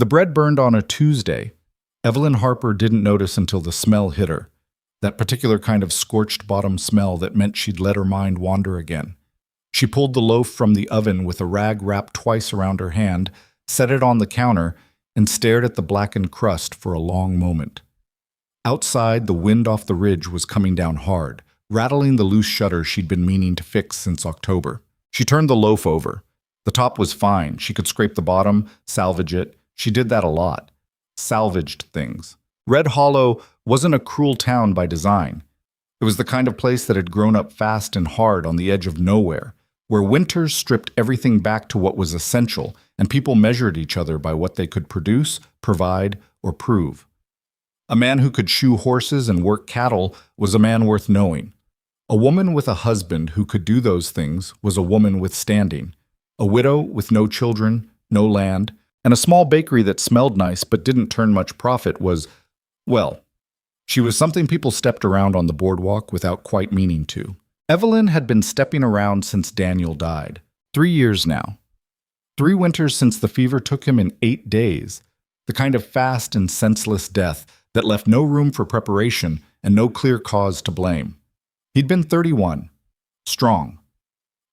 The bread burned on a Tuesday. Evelyn Harper didn't notice until the smell hit her. That particular kind of scorched bottom smell that meant she'd let her mind wander again. She pulled the loaf from the oven with a rag wrapped twice around her hand, set it on the counter, and stared at the blackened crust for a long moment. Outside, the wind off the ridge was coming down hard, rattling the loose shutters she'd been meaning to fix since October. She turned the loaf over. The top was fine. She could scrape the bottom, salvage it. She did that a lot. Salvaged things. Red Hollow wasn't a cruel town by design. It was the kind of place that had grown up fast and hard on the edge of nowhere, where winters stripped everything back to what was essential, and people measured each other by what they could produce, provide, or prove. A man who could shoe horses and work cattle was a man worth knowing. A woman with a husband who could do those things was a woman with standing. A widow with no children, no land, and a small bakery that smelled nice but didn't turn much profit was, well, she was something people stepped around on the boardwalk without quite meaning to. Evelyn had been stepping around since Daniel died. 3 years now. 3 winters since the fever took him in 8 days. The kind of fast and senseless death that left no room for preparation and no clear cause to blame. He'd been 31. Strong.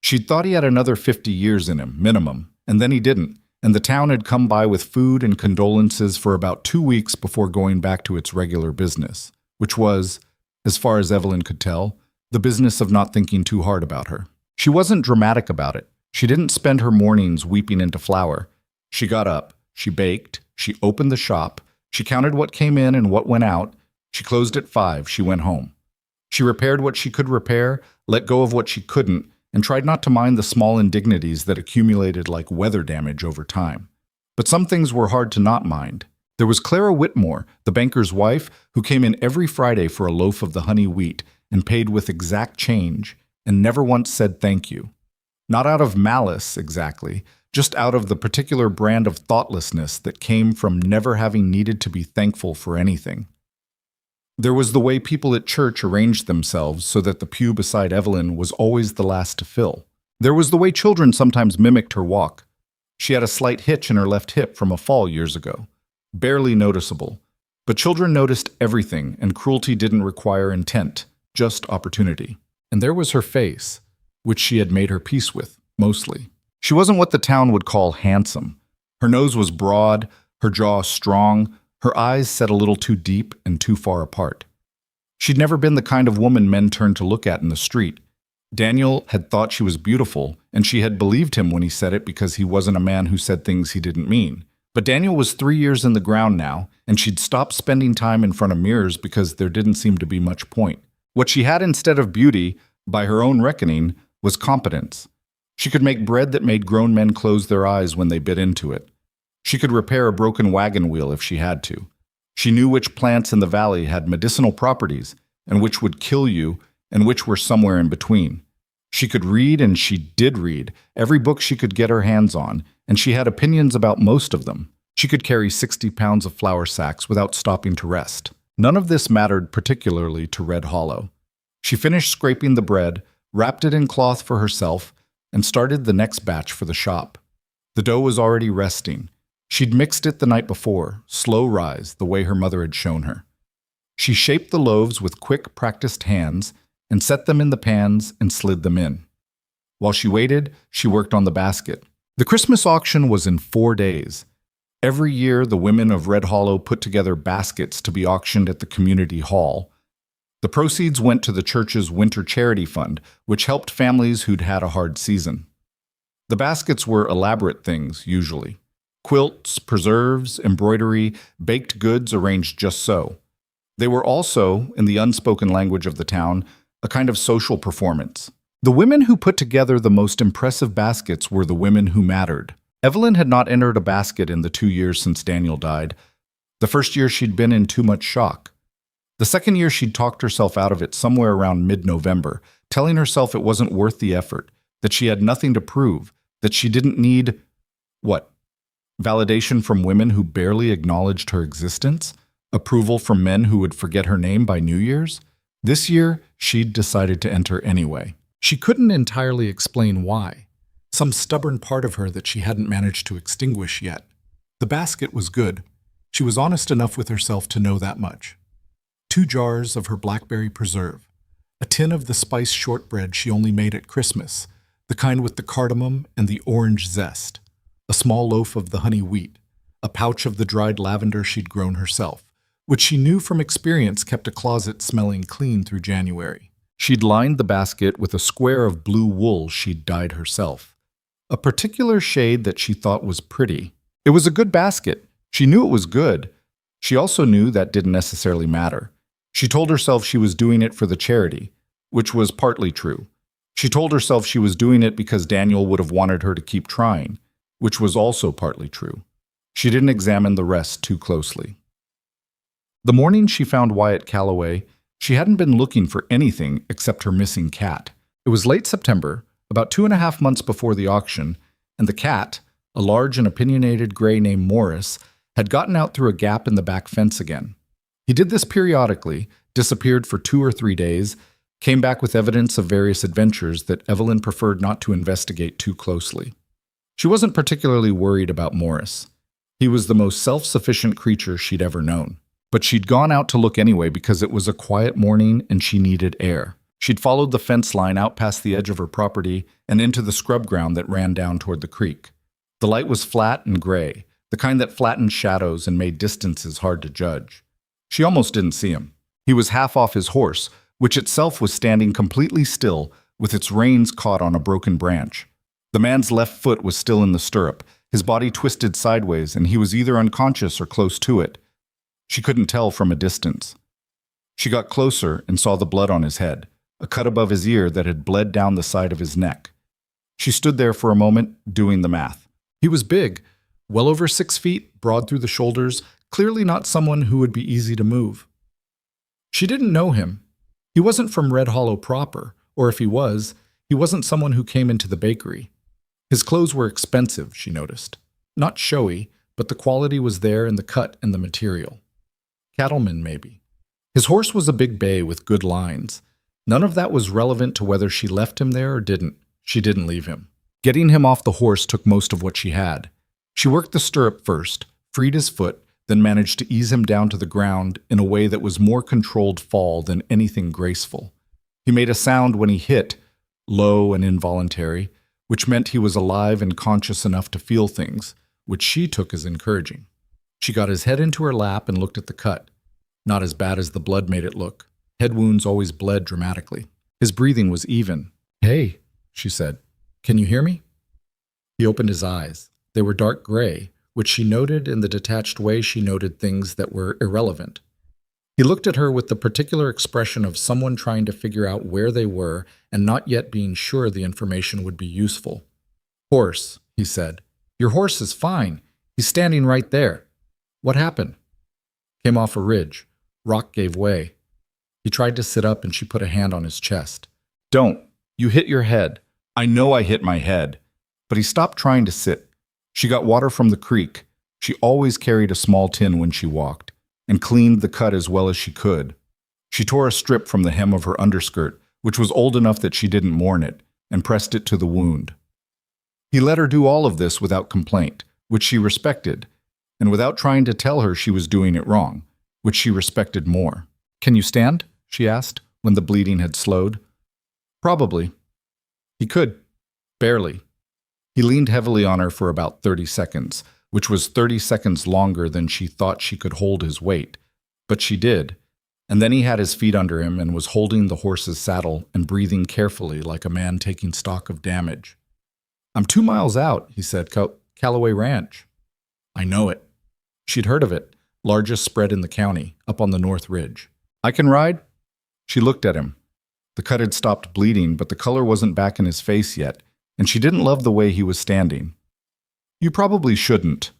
She'd thought he had another 50 years in him, minimum, and then he didn't, and the town had come by with food and condolences for about 2 weeks before going back to its regular business, which was, as far as Evelyn could tell, the business of not thinking too hard about her. She wasn't dramatic about it. She didn't spend her mornings weeping into flour. She got up, she baked, she opened the shop, she counted what came in and what went out, she closed at 5, she went home. She repaired what she could repair, let go of what she couldn't, and tried not to mind the small indignities that accumulated like weather damage over time. But some things were hard to not mind. There was Clara Whitmore, the banker's wife, who came in every Friday for a loaf of the honey wheat and paid with exact change, and never once said thank you. Not out of malice, exactly, just out of the particular brand of thoughtlessness that came from never having needed to be thankful for anything. There was the way people at church arranged themselves so that the pew beside Evelyn was always the last to fill. There was the way children sometimes mimicked her walk. She had a slight hitch in her left hip from a fall years ago. Barely noticeable. But children noticed everything, and cruelty didn't require intent, just opportunity. And there was her face, which she had made her peace with, mostly. She wasn't what the town would call handsome. Her nose was broad, her jaw strong, her eyes set a little too deep and too far apart. She'd never been the kind of woman men turned to look at in the street. Daniel had thought she was beautiful, and she had believed him when he said it because he wasn't a man who said things he didn't mean. But Daniel was 3 years in the ground now, and she'd stopped spending time in front of mirrors because there didn't seem to be much point. What she had instead of beauty, by her own reckoning, was competence. She could make bread that made grown men close their eyes when they bit into it. She could repair a broken wagon wheel if she had to. She knew which plants in the valley had medicinal properties, and which would kill you, and which were somewhere in between. She could read, and she did read, every book she could get her hands on, and she had opinions about most of them. She could carry 60 pounds of flour sacks without stopping to rest. None of this mattered particularly to Red Hollow. She finished scraping the bread, wrapped it in cloth for herself, and started the next batch for the shop. The dough was already resting. She'd mixed it the night before, slow rise, the way her mother had shown her. She shaped the loaves with quick, practiced hands and set them in the pans and slid them in. While she waited, she worked on the basket. The Christmas auction was in 4 days. Every year, the women of Red Hollow put together baskets to be auctioned at the community hall. The proceeds went to the church's winter charity fund, which helped families who'd had a hard season. The baskets were elaborate things, usually. Quilts, preserves, embroidery, baked goods arranged just so. They were also, in the unspoken language of the town, a kind of social performance. The women who put together the most impressive baskets were the women who mattered. Evelyn had not entered a basket in the 2 years since Daniel died. The first year she'd been in too much shock. The second year she'd talked herself out of it somewhere around mid-November, telling herself it wasn't worth the effort, that she had nothing to prove, that she didn't need, what? Validation from women who barely acknowledged her existence? Approval from men who would forget her name by New Year's? This year, she'd decided to enter anyway. She couldn't entirely explain why. Some stubborn part of her that she hadn't managed to extinguish yet. The basket was good. She was honest enough with herself to know that much. 2 jars of her blackberry preserve, a tin of the spiced shortbread she only made at Christmas, the kind with the cardamom and the orange zest, a small loaf of the honey wheat, a pouch of the dried lavender she'd grown herself, which she knew from experience kept a closet smelling clean through January. She'd lined the basket with a square of blue wool she'd dyed herself, a particular shade that she thought was pretty. It was a good basket. She knew it was good. She also knew that didn't necessarily matter. She told herself she was doing it for the charity, which was partly true. She told herself she was doing it because Daniel would have wanted her to keep trying, which was also partly true. She didn't examine the rest too closely. The morning she found Wyatt Calloway, she hadn't been looking for anything except her missing cat. It was late September, about 2.5 months before the auction, and the cat, a large and opinionated gray named Morris, had gotten out through a gap in the back fence again. He did this periodically, disappeared for 2 or 3 days, came back with evidence of various adventures that Evelyn preferred not to investigate too closely. She wasn't particularly worried about Morris. He was the most self-sufficient creature she'd ever known. But she'd gone out to look anyway because it was a quiet morning and she needed air. She'd followed the fence line out past the edge of her property and into the scrub ground that ran down toward the creek. The light was flat and gray, the kind that flattened shadows and made distances hard to judge. She almost didn't see him. He was half off his horse, which itself was standing completely still with its reins caught on a broken branch. The man's left foot was still in the stirrup, his body twisted sideways, and he was either unconscious or close to it. She couldn't tell from a distance. She got closer and saw the blood on his head, a cut above his ear that had bled down the side of his neck. She stood there for a moment, doing the math. He was big, well over 6 feet, broad through the shoulders, clearly not someone who would be easy to move. She didn't know him. He wasn't from Red Hollow proper, or if he wasn't someone who came into the bakery. His clothes were expensive, she noticed. Not showy, but the quality was there in the cut and the material. Cattleman, maybe. His horse was a big bay with good lines. None of that was relevant to whether she left him there or didn't. She didn't leave him. Getting him off the horse took most of what she had. She worked the stirrup first, freed his foot, then managed to ease him down to the ground in a way that was more controlled fall than anything graceful. He made a sound when he hit, low and involuntary, which meant he was alive and conscious enough to feel things, which she took as encouraging. She got his head into her lap and looked at the cut. Not as bad as the blood made it look. Head wounds always bled dramatically. His breathing was even. "Hey," she said. "Can you hear me?" He opened his eyes. They were dark gray, which she noted in the detached way she noted things that were irrelevant. He looked at her with the particular expression of someone trying to figure out where they were and not yet being sure the information would be useful. "Horse," he said. "Your horse is fine. He's standing right there. What happened?" "Came off a ridge. Rock gave way." He tried to sit up and she put a hand on his chest. "Don't. You hit your head." "I know I hit my head." But he stopped trying to sit. She got water from the creek. She always carried a small tin when she walked, and cleaned the cut as well as she could. She tore a strip from the hem of her underskirt, which was old enough that she didn't mourn it, and pressed it to the wound. He let her do all of this without complaint, which she respected, and without trying to tell her she was doing it wrong, which she respected more. "Can you stand?" she asked, when the bleeding had slowed. "Probably." He could. Barely. He leaned heavily on her for about 30 seconds, which was 30 seconds longer than she thought she could hold his weight. But she did, and then he had his feet under him and was holding the horse's saddle and breathing carefully like a man taking stock of damage. "I'm 2 miles out," he said. Calloway Ranch." "I know it." She'd heard of it, largest spread in the county, up on the North Ridge. "I can ride?" She looked at him. The cut had stopped bleeding, but the color wasn't back in his face yet, and she didn't love the way he was standing. "You probably shouldn't."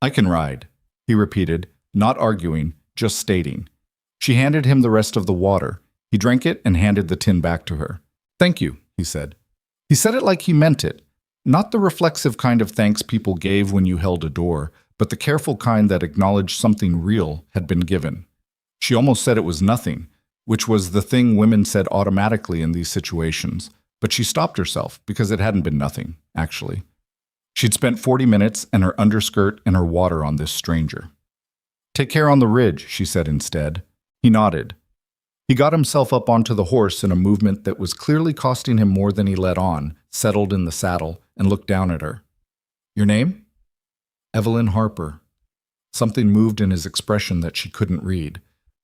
"I can ride," he repeated, not arguing, just stating. She handed him the rest of the water. He drank it and handed the tin back to her. "Thank you," he said. He said it like he meant it, not the reflexive kind of thanks people gave when you held a door, but the careful kind that acknowledged something real had been given. She almost said it was nothing, which was the thing women said automatically in these situations, but she stopped herself because it hadn't been nothing, actually. She'd spent 40 minutes and her underskirt and her water on this stranger. "Take care on the ridge," she said instead. He nodded. He got himself up onto the horse in a movement that was clearly costing him more than he let on, settled in the saddle, and looked down at her. "Your name?" "Evelyn Harper." Something moved in his expression that she couldn't read.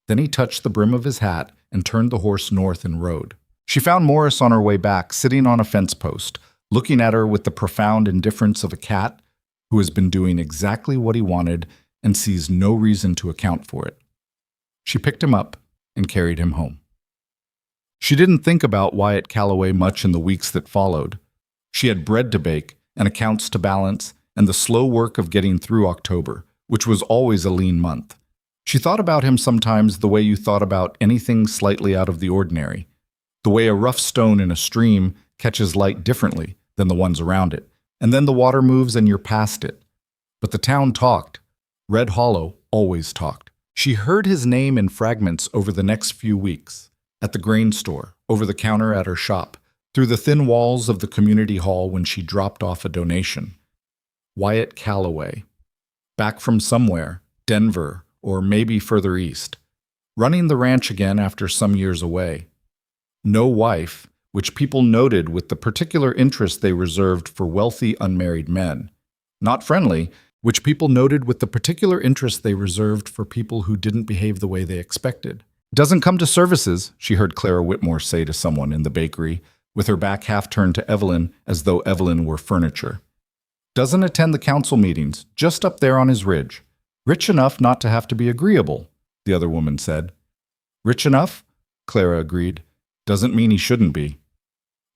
Then he touched the brim of his hat and turned the horse north and rode. She found Morris on her way back, sitting on a fence post, looking at her with the profound indifference of a cat who has been doing exactly what he wanted and sees no reason to account for it. She picked him up and carried him home. She didn't think about Wyatt Calloway much in the weeks that followed. She had bread to bake and accounts to balance and the slow work of getting through October, which was always a lean month. She thought about him sometimes the way you thought about anything slightly out of the ordinary, the way a rough stone in a stream catches light differently than the ones around it, and then the water moves and you're past it. But the town talked. Red Hollow always talked. She heard his name in fragments over the next few weeks, at the grain store, over the counter at her shop, through the thin walls of the community hall when she dropped off a donation. Wyatt Calloway. Back from somewhere, Denver, or maybe further east. Running the ranch again after some years away. No wife, which people noted with the particular interest they reserved for wealthy unmarried men. Not friendly, which people noted with the particular interest they reserved for people who didn't behave the way they expected. "Doesn't come to services," she heard Clara Whitmore say to someone in the bakery, with her back half turned to Evelyn as though Evelyn were furniture. "Doesn't attend the council meetings, just up there on his ridge. Rich enough not to have to be agreeable," the other woman said. "Rich enough?" Clara agreed. "Doesn't mean he shouldn't be."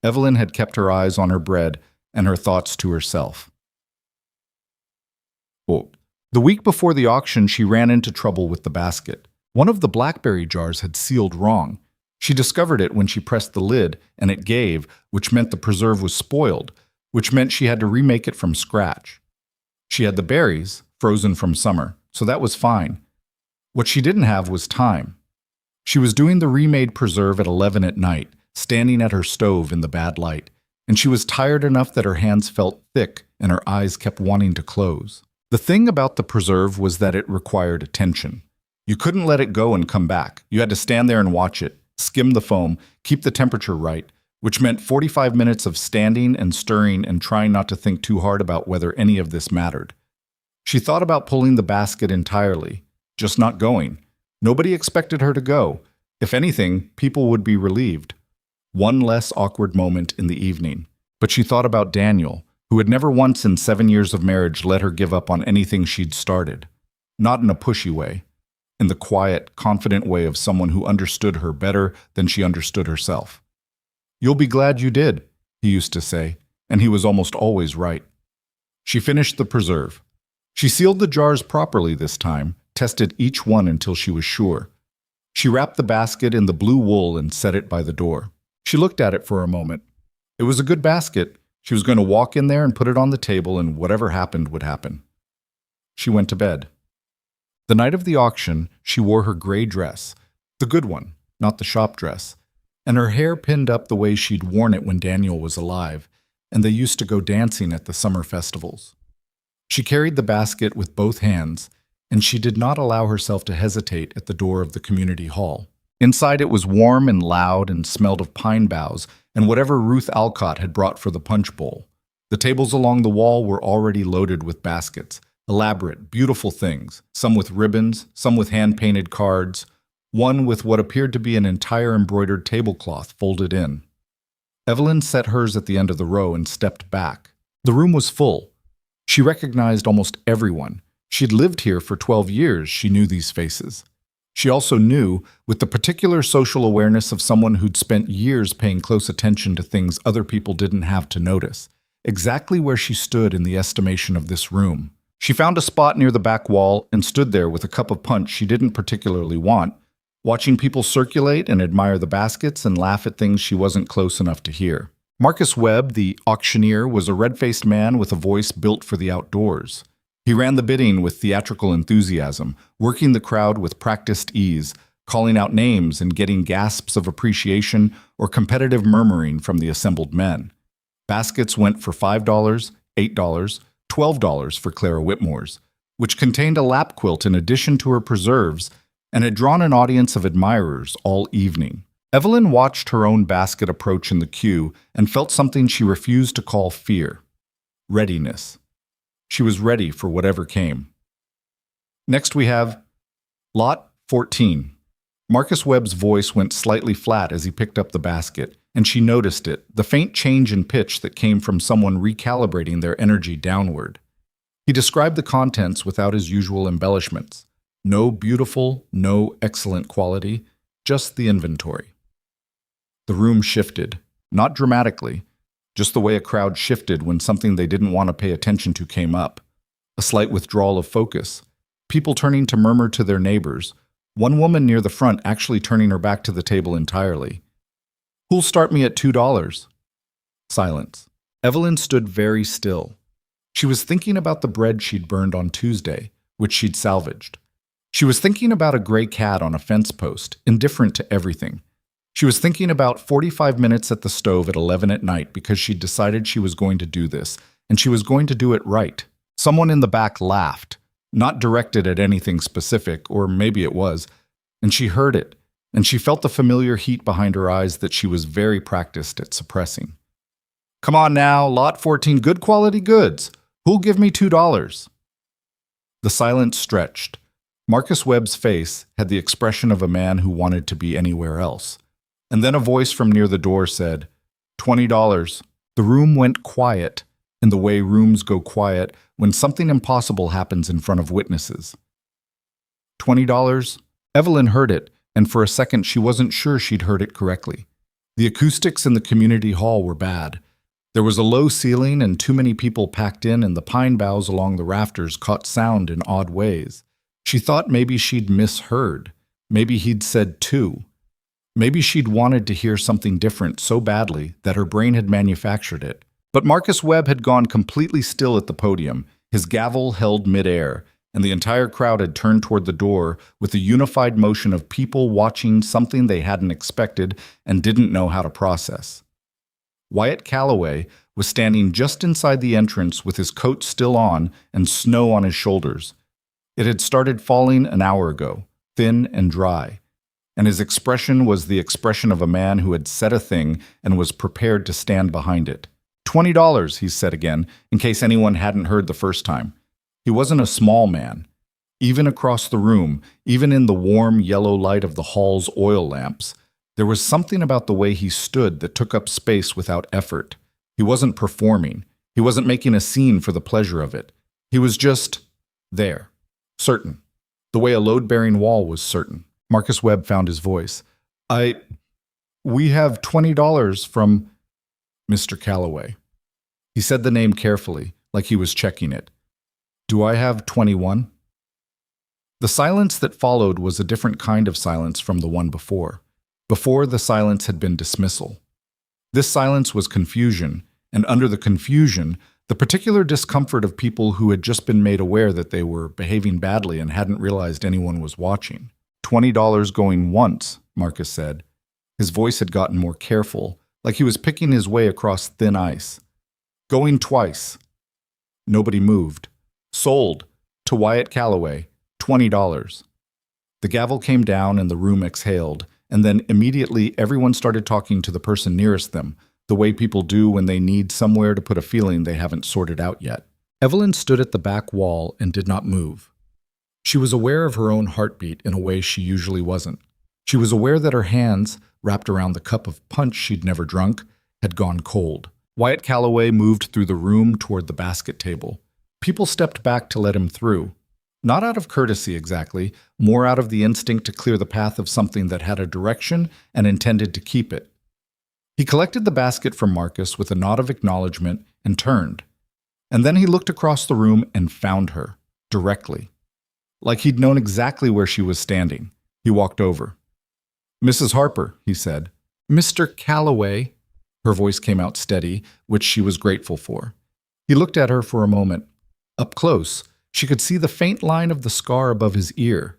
Evelyn had kept her eyes on her bread and her thoughts to herself. The week before the auction, she ran into trouble with the basket. One of the blackberry jars had sealed wrong. She discovered it when she pressed the lid, and it gave, which meant the preserve was spoiled, which meant she had to remake it from scratch. She had the berries, frozen from summer, so that was fine. What she didn't have was time. She was doing the remade preserve at 11 at night, standing at her stove in the bad light, and she was tired enough that her hands felt thick and her eyes kept wanting to close. The thing about the preserve was that it required attention. You couldn't let it go and come back. You had to stand there and watch it, skim the foam, keep the temperature right, which meant 45 minutes of standing and stirring and trying not to think too hard about whether any of this mattered. She thought about pulling the basket entirely, just not going. Nobody expected her to go. If anything, people would be relieved. One less awkward moment in the evening. But she thought about Daniel, who had never once in 7 years of marriage let her give up on anything she'd started. Not in a pushy way. In the quiet, confident way of someone who understood her better than she understood herself. "You'll be glad you did," he used to say, and he was almost always right. She finished the preserve. She sealed the jars properly this time, tested each one until she was sure. She wrapped the basket in the blue wool and set it by the door. She looked at it for a moment. It was a good basket. She was going to walk in there and put it on the table, and whatever happened would happen. She went to bed. The night of the auction, she wore her gray dress, the good one, not the shop dress, and her hair pinned up the way she'd worn it when Daniel was alive, and they used to go dancing at the summer festivals. She carried the basket with both hands, and she did not allow herself to hesitate at the door of the community hall. Inside it was warm and loud and smelled of pine boughs and whatever Ruth Alcott had brought for the punch bowl. The tables along the wall were already loaded with baskets, elaborate, beautiful things, some with ribbons, some with hand-painted cards, one with what appeared to be an entire embroidered tablecloth folded in. Evelyn set hers at the end of the row and stepped back. The room was full. She recognized almost everyone. She'd lived here for 12 years, she knew these faces. She also knew, with the particular social awareness of someone who'd spent years paying close attention to things other people didn't have to notice, exactly where she stood in the estimation of this room. She found a spot near the back wall and stood there with a cup of punch she didn't particularly want, watching people circulate and admire the baskets and laugh at things she wasn't close enough to hear. Marcus Webb, the auctioneer, was a red-faced man with a voice built for the outdoors. He ran the bidding with theatrical enthusiasm, working the crowd with practiced ease, calling out names and getting gasps of appreciation or competitive murmuring from the assembled men. Baskets went for $5, $8, $12 for Clara Whitmore's, which contained a lap quilt in addition to her preserves and had drawn an audience of admirers all evening. Evelyn watched her own basket approach in the queue and felt something she refused to call fear. Readiness. She was ready for whatever came. Next we have Lot 14. Marcus Webb's voice went slightly flat as he picked up the basket, and she noticed it, the faint change in pitch that came from someone recalibrating their energy downward. He described the contents without his usual embellishments. No beautiful, no excellent quality, just the inventory. The room shifted, not dramatically, just the way a crowd shifted when something they didn't want to pay attention to came up. A slight withdrawal of focus, people turning to murmur to their neighbors, one woman near the front actually turning her back to the table entirely. "Who'll start me at $2? Silence. Evelyn stood very still. She was thinking about the bread she'd burned on Tuesday, which she'd salvaged. She was thinking about a gray cat on a fence post, indifferent to everything. She was thinking about 45 minutes at the stove at 11 at night because she'd decided she was going to do this, and she was going to do it right. Someone in the back laughed, not directed at anything specific, or maybe it was, and she heard it, and she felt the familiar heat behind her eyes that she was very practiced at suppressing. "Come on now, Lot 14, good quality goods. Who'll give me $2? The silence stretched. Marcus Webb's face had the expression of a man who wanted to be anywhere else. And then a voice from near the door said, $20. The room went quiet, in the way rooms go quiet when something impossible happens in front of witnesses. $20? Evelyn heard it, and for a second she wasn't sure she'd heard it correctly. The acoustics in the community hall were bad. There was a low ceiling and too many people packed in, and the pine boughs along the rafters caught sound in odd ways. She thought maybe she'd misheard. Maybe he'd said two. Maybe she'd wanted to hear something different so badly that her brain had manufactured it. But Marcus Webb had gone completely still at the podium, his gavel held midair, and the entire crowd had turned toward the door with a unified motion of people watching something they hadn't expected and didn't know how to process. Wyatt Calloway was standing just inside the entrance with his coat still on and snow on his shoulders. It had started falling an hour ago, thin and dry, and his expression was the expression of a man who had said a thing and was prepared to stand behind it. $20, he said again, in case anyone hadn't heard the first time. He wasn't a small man. Even across the room, even in the warm yellow light of the hall's oil lamps, there was something about the way he stood that took up space without effort. He wasn't performing. He wasn't making a scene for the pleasure of it. He was just there, certain, the way a load-bearing wall was certain. Marcus Webb found his voice. We have $20 from Mr. Calloway. He said the name carefully, like he was checking it. Do I have 21? The silence that followed was a different kind of silence from the one before. Before, the silence had been dismissal. This silence was confusion, and under the confusion, the particular discomfort of people who had just been made aware that they were behaving badly and hadn't realized anyone was watching. $20 going once, Marcus said. His voice had gotten more careful, like he was picking his way across thin ice. Going twice. Nobody moved. Sold, to Wyatt Calloway, $20. The gavel came down and the room exhaled, and then immediately everyone started talking to the person nearest them, the way people do when they need somewhere to put a feeling they haven't sorted out yet. Evelyn stood at the back wall and did not move. She was aware of her own heartbeat in a way she usually wasn't. She was aware that her hands, wrapped around the cup of punch she'd never drunk, had gone cold. Wyatt Calloway moved through the room toward the basket table. People stepped back to let him through. Not out of courtesy exactly, more out of the instinct to clear the path of something that had a direction and intended to keep it. He collected the basket from Marcus with a nod of acknowledgement and turned. And then he looked across the room and found her, directly. Like he'd known exactly where she was standing. He walked over. Mrs. Harper, he said. Mr. Calloway. Her voice came out steady, which she was grateful for. He looked at her for a moment. Up close, she could see the faint line of the scar above his ear.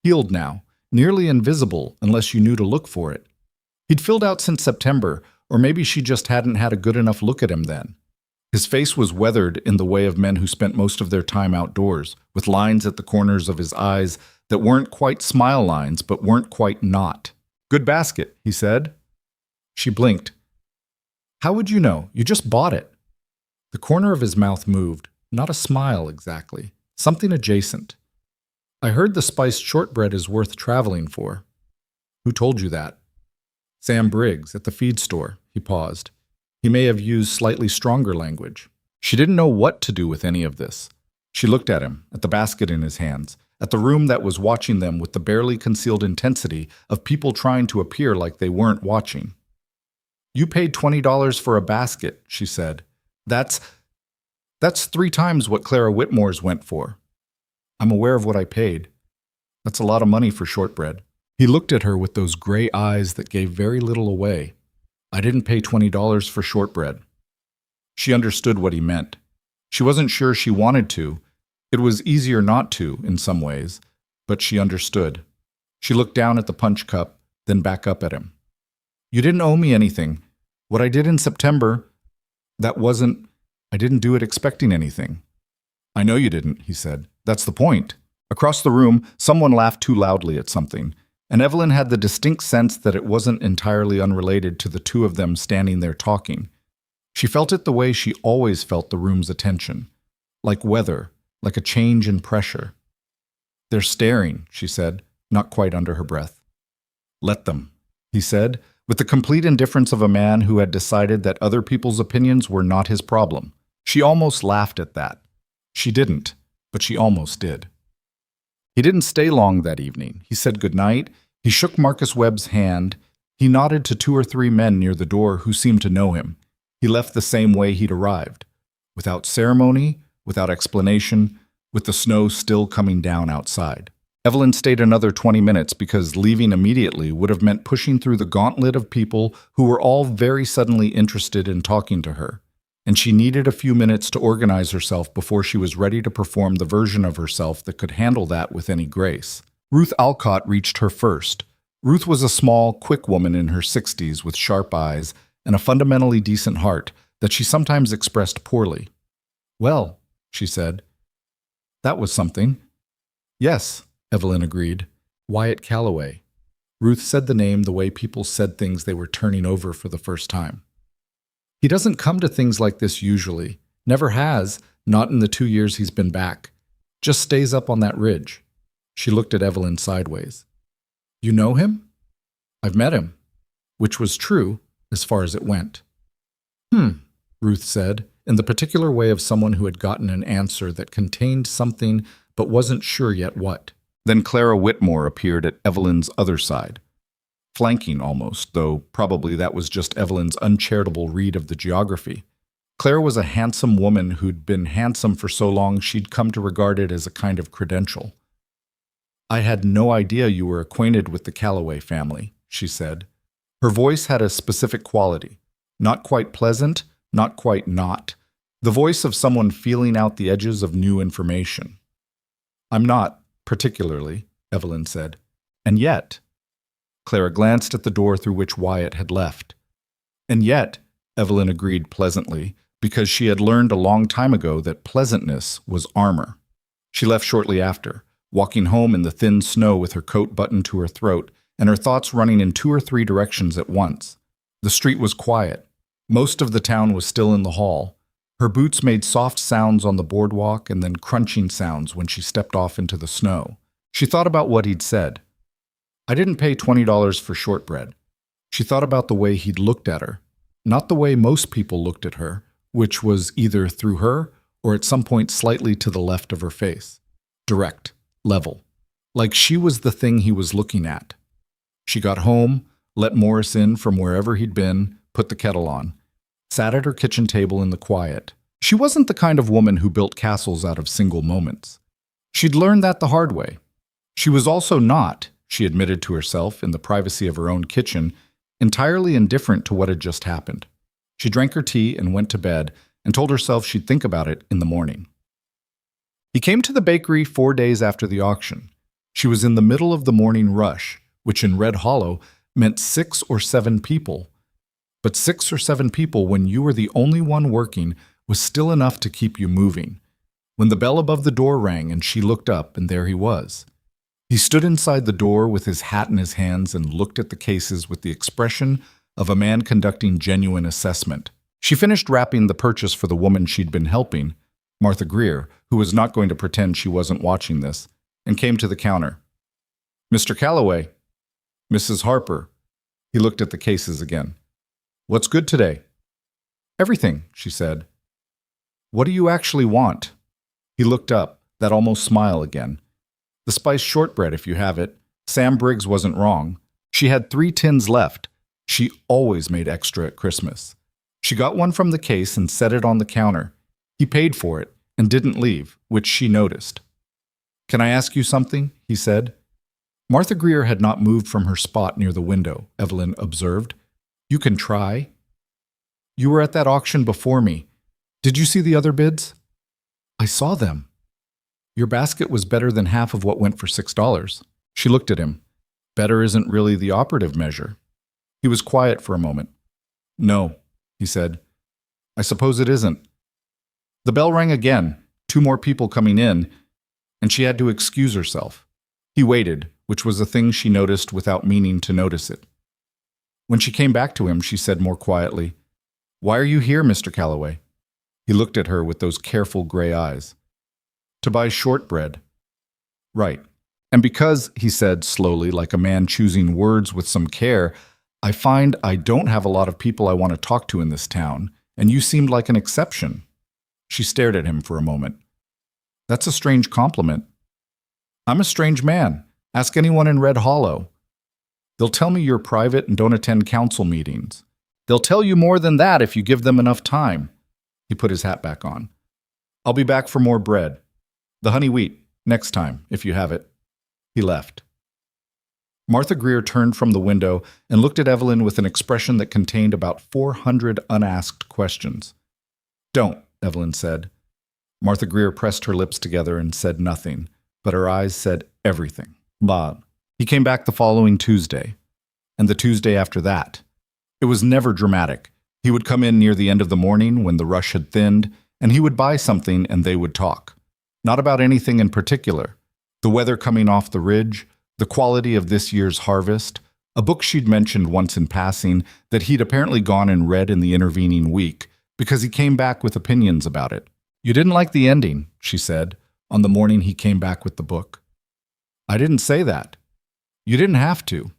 Healed now, nearly invisible unless you knew to look for it. He'd filled out since September, or maybe she just hadn't had a good enough look at him then. His face was weathered in the way of men who spent most of their time outdoors, with lines at the corners of his eyes that weren't quite smile lines but weren't quite not. "Good basket," he said. She blinked. "How would you know? You just bought it." The corner of his mouth moved, not a smile exactly, something adjacent. "I heard the spiced shortbread is worth traveling for." "Who told you that?" "Sam Briggs, at the feed store." He paused. He may have used slightly stronger language. She didn't know what to do with any of this. She looked at him, at the basket in his hands, at the room that was watching them with the barely concealed intensity of people trying to appear like they weren't watching. "You paid $20 for a basket," she said. That's 3 times what Clara Whitmore's went for." "I'm aware of what I paid. That's a lot of money for shortbread." He looked at her with those gray eyes that gave very little away. "I didn't pay $20 for shortbread." She understood what he meant. She wasn't sure she wanted to. It was easier not to, in some ways, but she understood. She looked down at the punch cup, then back up at him. "You didn't owe me anything. What I did in September, I didn't do it expecting anything." "I know you didn't," he said. "That's the point." Across the room, someone laughed too loudly at something, and Evelyn had the distinct sense that it wasn't entirely unrelated to the two of them standing there talking. She felt it the way she always felt the room's attention, like weather, like a change in pressure. "They're staring," she said, not quite under her breath. "Let them," he said, with the complete indifference of a man who had decided that other people's opinions were not his problem. She almost laughed at that. She didn't, but she almost did. He didn't stay long that evening. He said goodnight. He shook Marcus Webb's hand. He nodded to 2 or 3 men near the door who seemed to know him. He left the same way he'd arrived, without ceremony, without explanation, with the snow still coming down outside. Evelyn stayed another 20 minutes because leaving immediately would have meant pushing through the gauntlet of people who were all very suddenly interested in talking to her, and she needed a few minutes to organize herself before she was ready to perform the version of herself that could handle that with any grace. Ruth Alcott reached her first. Ruth was a small, quick woman in her 60s with sharp eyes and a fundamentally decent heart that she sometimes expressed poorly. "Well," she said. "That was something." "Yes," Evelyn agreed. "Wyatt Calloway." Ruth said the name the way people said things they were turning over for the first time. "He doesn't come to things like this usually. Never has, not in the 2 years he's been back. Just stays up on that ridge." She looked at Evelyn sideways. "You know him?" "I've met him," which was true as far as it went. Ruth said, in the particular way of someone who had gotten an answer that contained something but wasn't sure yet what. Then Clara Whitmore appeared at Evelyn's other side. Flanking almost, though probably that was just Evelyn's uncharitable read of the geography. Clara was a handsome woman who'd been handsome for so long she'd come to regard it as a kind of credential. "I had no idea you were acquainted with the Calloway family," she said. Her voice had a specific quality. Not quite pleasant, not quite not. The voice of someone feeling out the edges of new information. "I'm not, particularly," Evelyn said. "And yet..." Clara glanced at the door through which Wyatt had left. "And yet," Evelyn agreed pleasantly, because she had learned a long time ago that pleasantness was armor. She left shortly after, walking home in the thin snow with her coat buttoned to her throat and her thoughts running in 2 or 3 directions at once. The street was quiet. Most of the town was still in the hall. Her boots made soft sounds on the boardwalk and then crunching sounds when she stepped off into the snow. She thought about what he'd said. "I didn't pay $20 for shortbread." She thought about the way he'd looked at her, not the way most people looked at her, which was either through her or at some point slightly to the left of her face. Direct, level, like she was the thing he was looking at. She got home, let Morris in from wherever he'd been, put the kettle on, sat at her kitchen table in the quiet. She wasn't the kind of woman who built castles out of single moments. She'd learned that the hard way. She was also not, she admitted to herself in the privacy of her own kitchen, entirely indifferent to what had just happened. She drank her tea and went to bed and told herself she'd think about it in the morning. He came to the bakery 4 days after the auction. She was in the middle of the morning rush, which in Red Hollow meant 6 or 7 people. But 6 or 7 people when you were the only one working was still enough to keep you moving. When the bell above the door rang and she looked up, and there he was. He stood inside the door with his hat in his hands and looked at the cases with the expression of a man conducting genuine assessment. She finished wrapping the purchase for the woman she'd been helping, Martha Greer, who was not going to pretend she wasn't watching this, and came to the counter. "Mr. Calloway." "Mrs. Harper." He looked at the cases again. "What's good today?" "Everything," she said. "What do you actually want?" He looked up, that almost smile again. "The spiced shortbread, if you have it. Sam Briggs wasn't wrong. She had 3 tins left. She always made extra at Christmas." She got one from the case and set it on the counter. He paid for it and didn't leave, which she noticed. "Can I ask you something?" he said. Martha Greer had not moved from her spot near the window, Evelyn observed. "You can try." "You were at that auction before me. Did you see the other bids?" "I saw them." "Your basket was better than half of what went for $6. She looked at him. "Better isn't really the operative measure." He was quiet for a moment. "No," he said. "I suppose it isn't." The bell rang again, 2 more people coming in, and she had to excuse herself. He waited, which was a thing she noticed without meaning to notice it. When she came back to him, she said more quietly, "Why are you here, Mr. Calloway?" He looked at her with those careful gray eyes. "To buy shortbread." "Right. And because," he said slowly, like a man choosing words with some care, "I find I don't have a lot of people I want to talk to in this town, and you seemed like an exception." She stared at him for a moment. "That's a strange compliment." "I'm a strange man. Ask anyone in Red Hollow. They'll tell me you're private and don't attend council meetings. They'll tell you more than that if you give them enough time." He put his hat back on. "I'll be back for more bread. The honey wheat, next time, if you have it." He left. Martha Greer turned from the window and looked at Evelyn with an expression that contained about 400 unasked questions. "Don't," Evelyn said. Martha Greer pressed her lips together and said nothing, but her eyes said everything. Bob. He came back the following Tuesday, and the Tuesday after that. It was never dramatic. He would come in near the end of the morning when the rush had thinned, and he would buy something and they would talk. Not about anything in particular. The weather coming off the ridge, the quality of this year's harvest, a book she'd mentioned once in passing that he'd apparently gone and read in the intervening week because he came back with opinions about it. "You didn't like the ending," she said, on the morning he came back with the book. "I didn't say that. You didn't have to.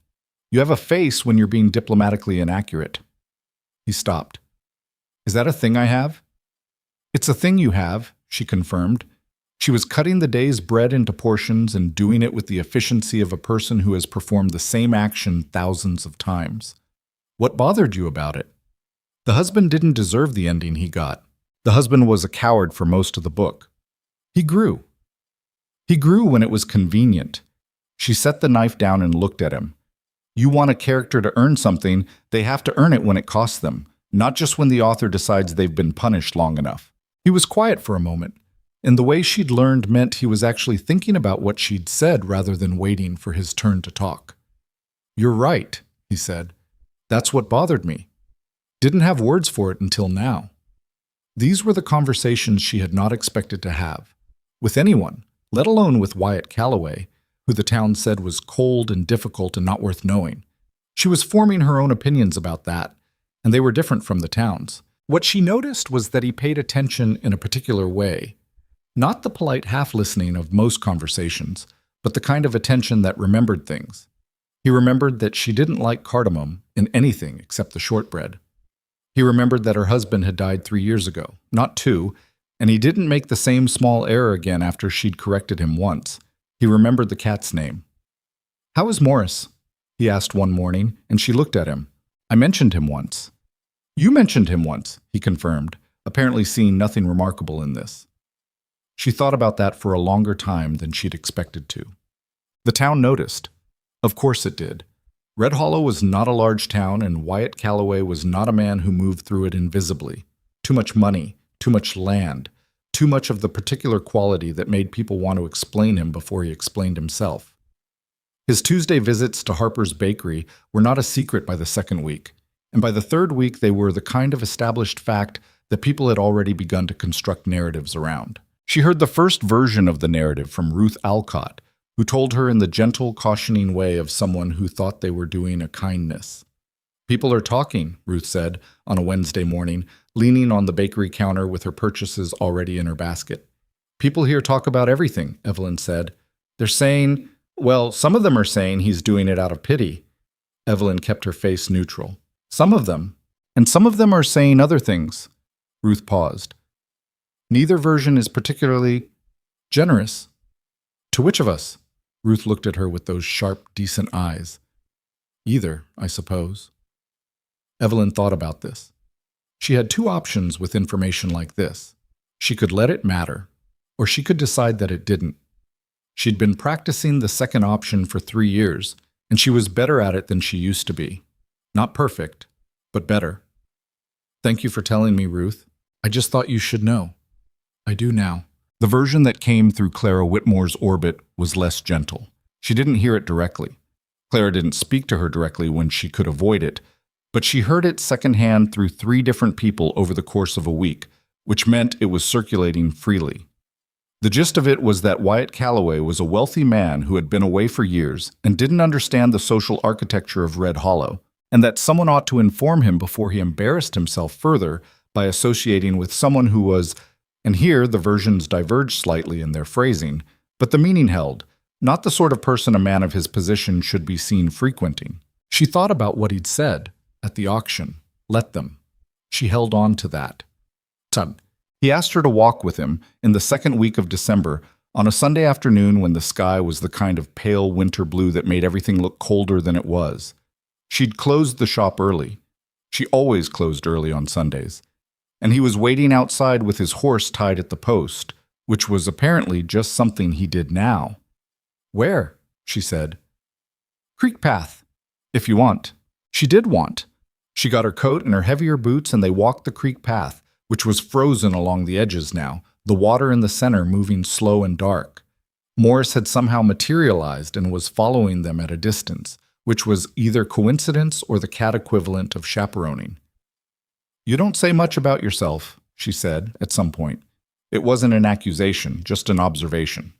You have a face when you're being diplomatically inaccurate." He stopped. "Is that a thing I have?" "It's a thing you have," she confirmed. She was cutting the day's bread into portions and doing it with the efficiency of a person who has performed the same action thousands of times. "What bothered you about it?" "The husband didn't deserve the ending he got. The husband was a coward for most of the book. He grew. He grew when it was convenient." She set the knife down and looked at him. "You want a character to earn something, they have to earn it when it costs them, not just when the author decides they've been punished long enough." He was quiet for a moment, and the way she'd learned meant he was actually thinking about what she'd said rather than waiting for his turn to talk. "You're right," he said. "That's what bothered me. Didn't have words for it until now." These were the conversations she had not expected to have. With anyone, let alone with Wyatt Calloway, who the town said was cold and difficult and not worth knowing. She was forming her own opinions about that, and they were different from the town's. What she noticed was that he paid attention in a particular way. Not the polite half-listening of most conversations, but the kind of attention that remembered things. He remembered that she didn't like cardamom in anything except the shortbread. He remembered that her husband had died 3 years ago, not 2, and he didn't make the same small error again after she'd corrected him once. He remembered the cat's name. "How is Morris?" he asked one morning, and she looked at him. "I mentioned him once." "You mentioned him once," he confirmed, apparently seeing nothing remarkable in this. She thought about that for a longer time than she'd expected to. The town noticed. Of course it did. Red Hollow was not a large town, and Wyatt Calloway was not a man who moved through it invisibly. Too much money, too much land, too much of the particular quality that made people want to explain him before he explained himself. His Tuesday visits to Harper's Bakery were not a secret by the second week, and by the third week they were the kind of established fact that people had already begun to construct narratives around. She heard the first version of the narrative from Ruth Alcott, who told her in the gentle, cautioning way of someone who thought they were doing a kindness. "People are talking," Ruth said on a Wednesday morning, leaning on the bakery counter with her purchases already in her basket. "People here talk about everything," Evelyn said. "They're saying, well, some of them are saying he's doing it out of pity." Evelyn kept her face neutral. "Some of them. And some of them are saying other things." Ruth paused. "Neither version is particularly generous." "To which of us?" Ruth looked at her with those sharp, decent eyes. "Either, I suppose." Evelyn thought about this. She had two options with information like this. She could let it matter, or she could decide that it didn't. She'd been practicing the second option for 3 years, and she was better at it than she used to be. Not perfect, but better. "Thank you for telling me, Ruth. I just thought you should know." "I do now." The version that came through Clara Whitmore's orbit was less gentle. She didn't hear it directly. Clara didn't speak to her directly when she could avoid it, but she heard it secondhand through 3 different people over the course of a week, which meant it was circulating freely. The gist of it was that Wyatt Calloway was a wealthy man who had been away for years and didn't understand the social architecture of Red Hollow, and that someone ought to inform him before he embarrassed himself further by associating with someone who was, and here the versions diverged slightly in their phrasing, but the meaning held, not the sort of person a man of his position should be seen frequenting. She thought about what he'd said at the auction. Let them. She held on to that. He asked her to walk with him in the second week of December on a Sunday afternoon when the sky was the kind of pale winter blue that made everything look colder than it was. She'd closed the shop early. She always closed early on Sundays. And he was waiting outside with his horse tied at the post, which was apparently just something he did now. "Where?" she said. "Creek path, if you want." She did want. She got her coat and her heavier boots and they walked the creek path, which was frozen along the edges now, the water in the center moving slow and dark. Morris had somehow materialized and was following them at a distance, which was either coincidence or the cat equivalent of chaperoning. "You don't say much about yourself," she said at some point. It wasn't an accusation, just an observation.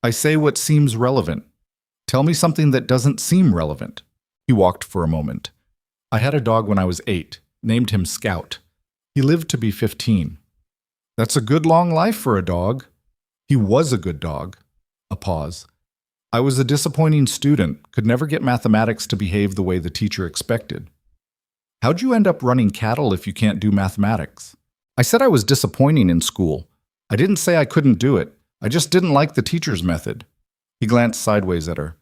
"I say what seems relevant. Tell me something that doesn't seem relevant." He walked for a moment. "I had a dog when I was 8, named him Scout. He lived to be 15. "That's a good long life for a dog." "He was a good dog." A pause. "I was a disappointing student, could never get mathematics to behave the way the teacher expected." "How'd you end up running cattle if you can't do mathematics?" "I said I was disappointing in school. I didn't say I couldn't do it. I just didn't like the teacher's method." He glanced sideways at her.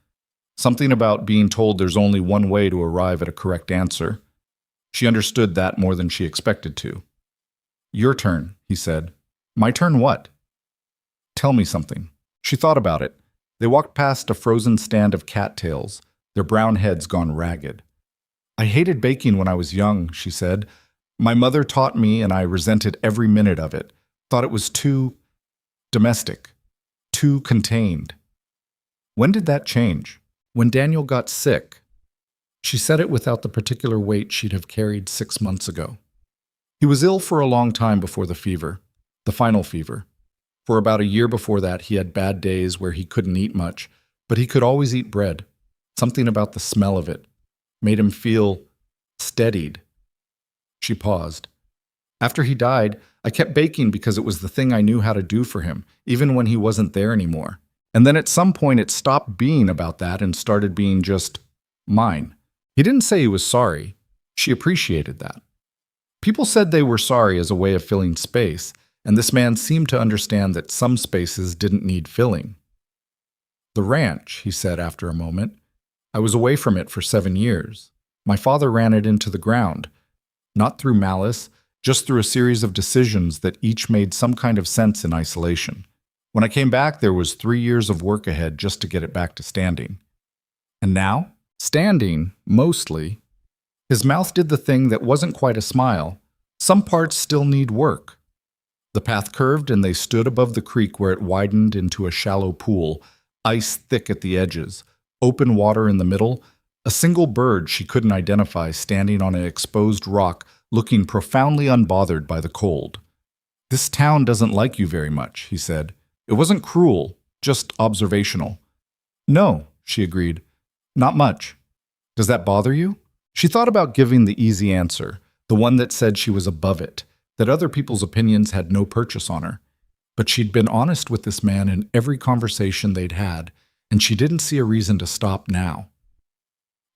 Something about being told there's only one way to arrive at a correct answer. She understood that more than she expected to. "Your turn," he said. "My turn what?" "Tell me something." She thought about it. They walked past a frozen stand of cattails, their brown heads gone ragged. "I hated baking when I was young," she said. "My mother taught me and I resented every minute of it. Thought it was too domestic, too contained." "When did that change?" "When Daniel got sick." She said it without the particular weight she'd have carried 6 months ago. "He was ill for a long time before the fever, the final fever. For about a year before that, he had bad days where he couldn't eat much, but he could always eat bread. Something about the smell of it made him feel steadied." She paused. "After he died, I kept baking because it was the thing I knew how to do for him, even when he wasn't there anymore. And then at some point it stopped being about that and started being just mine." He didn't say he was sorry. She appreciated that. People said they were sorry as a way of filling space, and this man seemed to understand that some spaces didn't need filling. "The ranch," he said after a moment. "I was away from it for 7 years. My father ran it into the ground. Not through malice, just through a series of decisions that each made some kind of sense in isolation. When I came back, there was 3 years of work ahead just to get it back to standing. And now? Standing, mostly." His mouth did the thing that wasn't quite a smile. "Some parts still need work." The path curved and they stood above the creek where it widened into a shallow pool, ice thick at the edges, open water in the middle, a single bird she couldn't identify standing on an exposed rock looking profoundly unbothered by the cold. "This town doesn't like you very much," he said. "It wasn't cruel, just observational." "No," she agreed. "Not much." "Does that bother you?" She thought about giving the easy answer, the one that said she was above it, that other people's opinions had no purchase on her. But she'd been honest with this man in every conversation they'd had, and she didn't see a reason to stop now.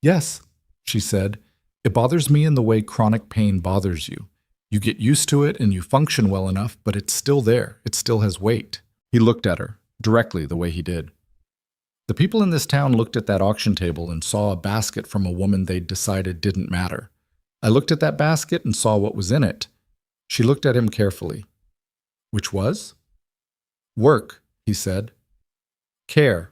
"Yes," she said, "it bothers me in the way chronic pain bothers you. You get used to it and you function well enough, but it's still there. It still has weight." He looked at her, directly the way he did. The people in this town looked at that auction table and saw a basket from a woman they'd decided didn't matter. I looked at that basket and saw what was in it. She looked at him carefully. "Which was?" "Work," he said. "Care.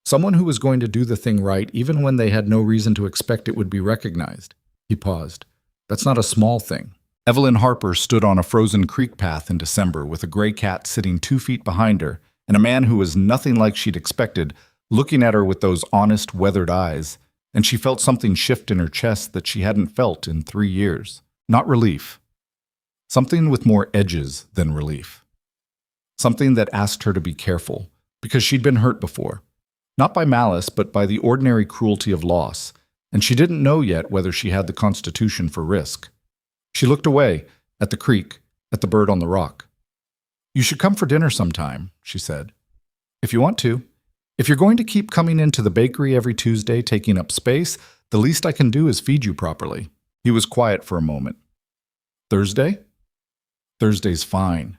Someone who was going to do the thing right even when they had no reason to expect it would be recognized." He paused. "That's not a small thing." Evelyn Harper stood on a frozen creek path in December with a gray cat sitting 2 feet behind her and a man who was nothing like she'd expected looking at her with those honest, weathered eyes, and she felt something shift in her chest that she hadn't felt in 3 years. Not relief. Something with more edges than relief. Something that asked her to be careful, because she'd been hurt before. Not by malice, but by the ordinary cruelty of loss, and she didn't know yet whether she had the constitution for risk. She looked away, at the creek, at the bird on the rock. "You should come for dinner sometime," she said. "If you want to. If you're going to keep coming into the bakery every Tuesday taking up space, the least I can do is feed you properly." He was quiet for a moment. "Thursday?" "Thursday's fine."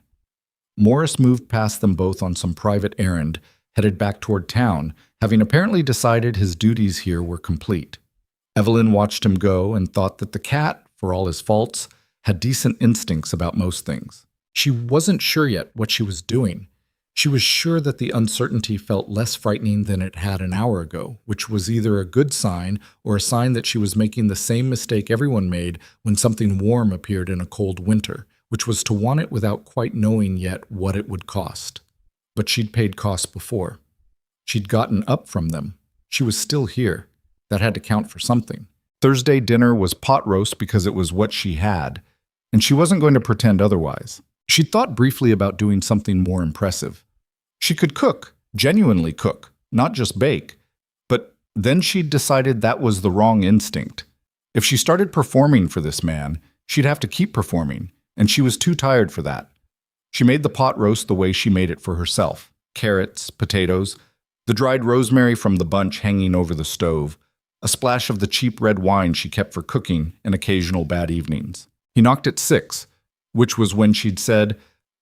Morris moved past them both on some private errand, headed back toward town, having apparently decided his duties here were complete. Evelyn watched him go and thought that the cat, for all his faults, had decent instincts about most things. She wasn't sure yet what she was doing. She was sure that the uncertainty felt less frightening than it had an hour ago, which was either a good sign or a sign that she was making the same mistake everyone made when something warm appeared in a cold winter, which was to want it without quite knowing yet what it would cost. But she'd paid costs before. She'd gotten up from them. She was still here. That had to count for something. Thursday dinner was pot roast because it was what she had, and she wasn't going to pretend otherwise. She'd thought briefly about doing something more impressive. She could cook, genuinely cook, not just bake. But then she'd decided that was the wrong instinct. If she started performing for this man, she'd have to keep performing, and she was too tired for that. She made the pot roast the way she made it for herself. Carrots, potatoes, the dried rosemary from the bunch hanging over the stove, a splash of the cheap red wine she kept for cooking and occasional bad evenings. He knocked at 6, which was when she'd said,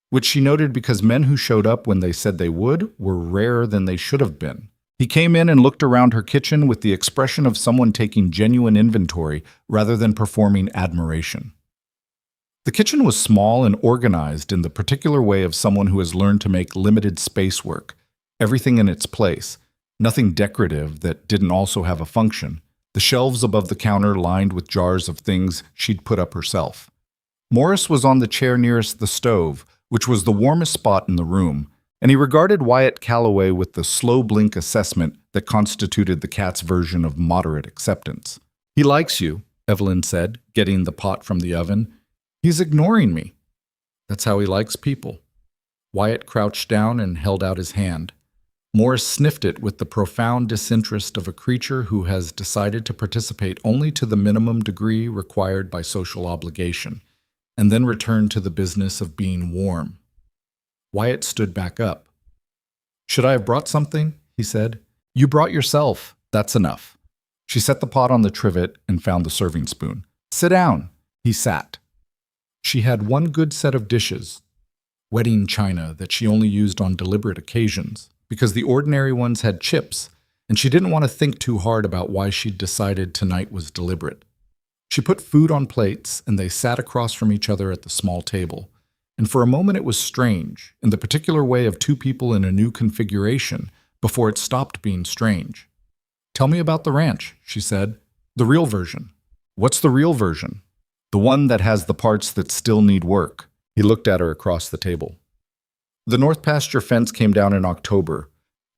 which she noted because men who showed up when they said they would were rarer than they should have been. He came in and looked around her kitchen with the expression of someone taking genuine inventory rather than performing admiration. The kitchen was small and organized in the particular way of someone who has learned to make limited space work, everything in its place, nothing decorative that didn't also have a function, the shelves above the counter lined with jars of things she'd put up herself. Morris was on the chair nearest the stove, which was the warmest spot in the room, and he regarded Wyatt Calloway with the slow blink assessment that constituted the cat's version of moderate acceptance. "He likes you," Evelyn said, getting the pot from the oven. "He's ignoring me." "That's how he likes people." Wyatt crouched down and held out his hand. Morris sniffed it with the profound disinterest of a creature who has decided to participate only to the minimum degree required by social obligation, and then returned to the business of being warm. Wyatt stood back up. "Should I have brought something?" he said. "You brought yourself. That's enough." She set the pot on the trivet and found the serving spoon. "Sit down." He sat. She had one good set of dishes, wedding china that she only used on deliberate occasions, because the ordinary ones had chips, and she didn't want to think too hard about why she'd decided tonight was deliberate. She put food on plates, and they sat across from each other at the small table. And for a moment it was strange, in the particular way of two people in a new configuration, before it stopped being strange. "Tell me about the ranch," she said. "The real version." "What's the real version?" "The one that has the parts that still need work." He looked at her across the table. "The north pasture fence came down in October.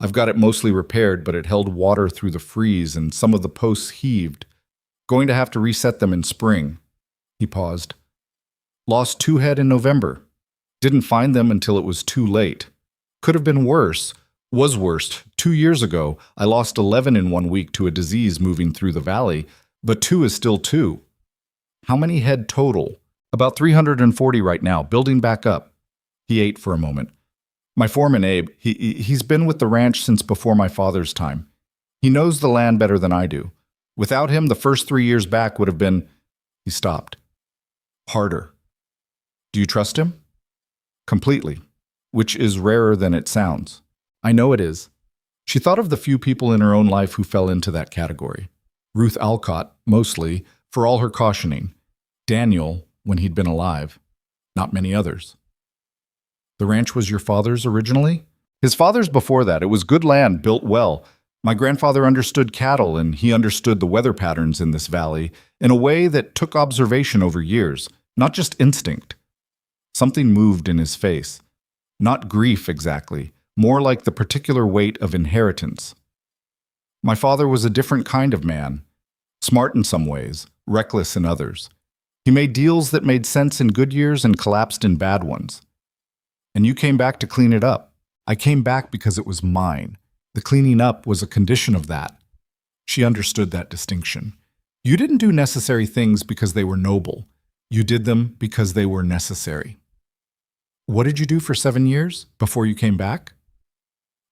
I've got it mostly repaired, but it held water through the freeze and some of the posts heaved. Going to have to reset them in spring. He paused. Lost 2 head in November. Didn't find them until it was too late. Could have been worse. Was worse. 2 years ago, I lost 11 in 1 week to a disease moving through the valley, but 2 is still 2. How many head total? About 340 right now, building back up. He ate for a moment. My foreman, Abe, he's been with the ranch since before my father's time. He knows the land better than I do. Without him, the first 3 years back would have been... He stopped. Harder. Do you trust him? Completely. Which is rarer than it sounds. I know it is. She thought of the few people in her own life who fell into that category. Ruth Alcott, mostly, for all her cautioning. Daniel, when he'd been alive. Not many others. The ranch was your father's originally? His father's before that. It was good land, built well. My grandfather understood cattle, and he understood the weather patterns in this valley in a way that took observation over years, not just instinct. Something moved in his face. Not grief exactly, more like the particular weight of inheritance. My father was a different kind of man. Smart in some ways, reckless in others. He made deals that made sense in good years and collapsed in bad ones. And you came back to clean it up. I came back because it was mine. The cleaning up was a condition of that. She understood that distinction. You didn't do necessary things because they were noble. You did them because they were necessary. What did you do for 7 years before you came back?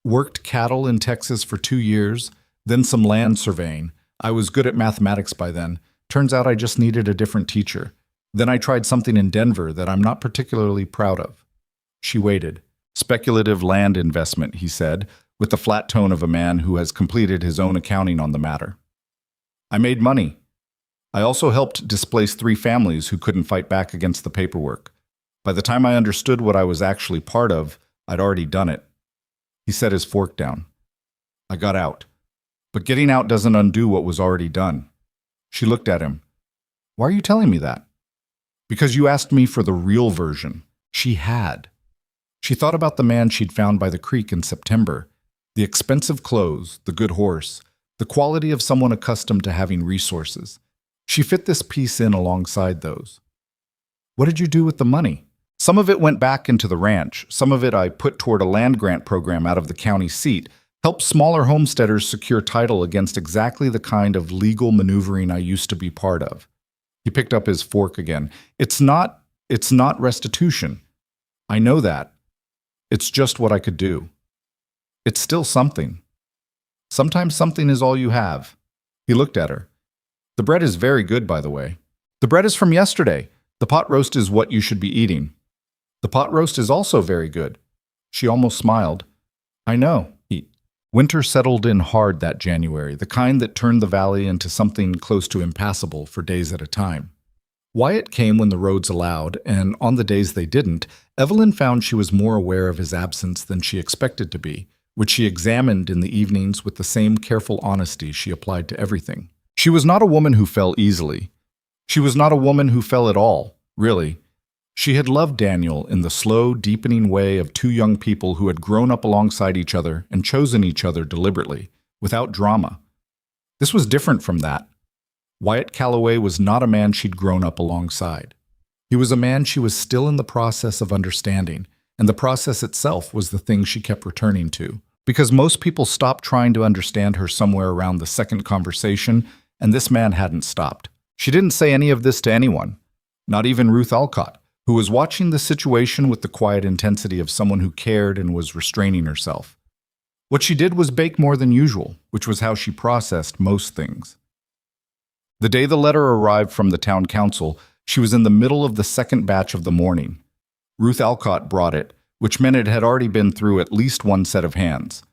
Worked cattle in Texas for 2 years, then some land surveying. I was good at mathematics by then. Turns out I just needed a different teacher. Then I tried something in Denver that I'm not particularly proud of. She waited. Speculative land investment, he said, with the flat tone of a man who has completed his own accounting on the matter. I made money. I also helped displace 3 families who couldn't fight back against the paperwork. By the time I understood what I was actually part of, I'd already done it. He set his fork down. I got out. But getting out doesn't undo what was already done. She looked at him. Why are you telling me that? Because you asked me for the real version. She had. She thought about the man she'd found by the creek in September. The expensive clothes, the good horse, the quality of someone accustomed to having resources. She fit this piece in alongside those. What did you do with the money? Some of it went back into the ranch. Some of it I put toward a land grant program out of the county seat, helped smaller homesteaders secure title against exactly the kind of legal maneuvering I used to be part of. He picked up his fork again. It's not restitution. I know that. It's just what I could do. It's still something. Sometimes something is all you have. He looked at her. The bread is very good, by the way. The bread is from yesterday. The pot roast is what you should be eating. The pot roast is also very good. She almost smiled. I know. Winter settled in hard that January, the kind that turned the valley into something close to impassable for days at a time. Wyatt came when the roads allowed, and on the days they didn't, Evelyn found she was more aware of his absence than she expected to be, which she examined in the evenings with the same careful honesty she applied to everything. She was not a woman who fell easily. She was not a woman who fell at all, really. She had loved Daniel in the slow, deepening way of 2 young people who had grown up alongside each other and chosen each other deliberately, without drama. This was different from that. Wyatt Calloway was not a man she'd grown up alongside. He was a man she was still in the process of understanding, and the process itself was the thing she kept returning to. Because most people stopped trying to understand her somewhere around the second conversation, and this man hadn't stopped. She didn't say any of this to anyone, not even Ruth Alcott, who was watching the situation with the quiet intensity of someone who cared and was restraining herself. What she did was bake more than usual, which was how she processed most things. The day the letter arrived from the town council, she was in the middle of the second batch of the morning. Ruth Alcott brought it, which meant it had already been through at least one set of hands.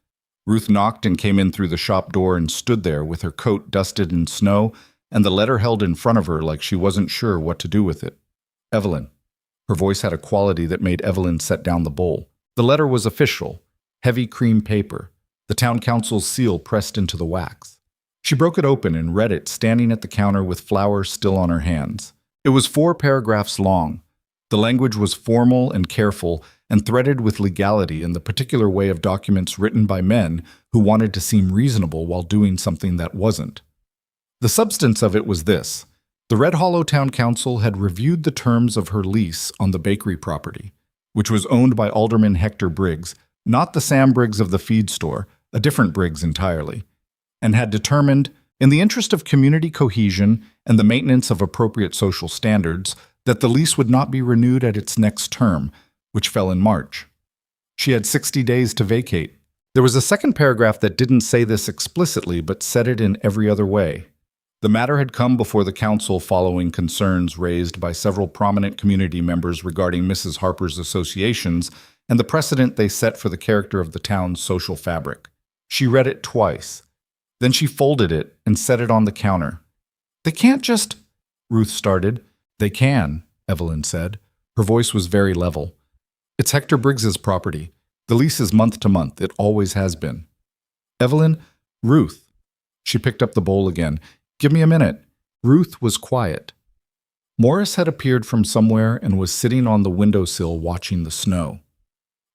Ruth knocked and came in through the shop door and stood there with her coat dusted in snow and the letter held in front of her like she wasn't sure what to do with it. Evelyn. Her voice had a quality that made Evelyn set down the bowl. The letter was official, heavy cream paper, the town council's seal pressed into the wax. She broke it open and read it standing at the counter with flowers still on her hands. It was 4 paragraphs long. The language was formal and careful and threaded with legality in the particular way of documents written by men who wanted to seem reasonable while doing something that wasn't. The substance of it was this. The Red Hollow Town Council had reviewed the terms of her lease on the bakery property, which was owned by Alderman Hector Briggs, not the Sam Briggs of the feed store, a different Briggs entirely, and had determined, in the interest of community cohesion and the maintenance of appropriate social standards, that the lease would not be renewed at its next term, which fell in March. She had 60 days to vacate. There was a second paragraph that didn't say this explicitly, but said it in every other way. The matter had come before the council following concerns raised by several prominent community members regarding Mrs. Harper's associations and the precedent they set for the character of the town's social fabric. She read it twice. Then she folded it and set it on the counter. "They can't just—" Ruth started. "They can," Evelyn said. Her voice was very level. "It's Hector Briggs's property. The lease is month to month. It always has been." "Evelyn, Ruth." She picked up the bowl again. "Give me a minute." Ruth was quiet. Morris had appeared from somewhere and was sitting on the windowsill watching the snow.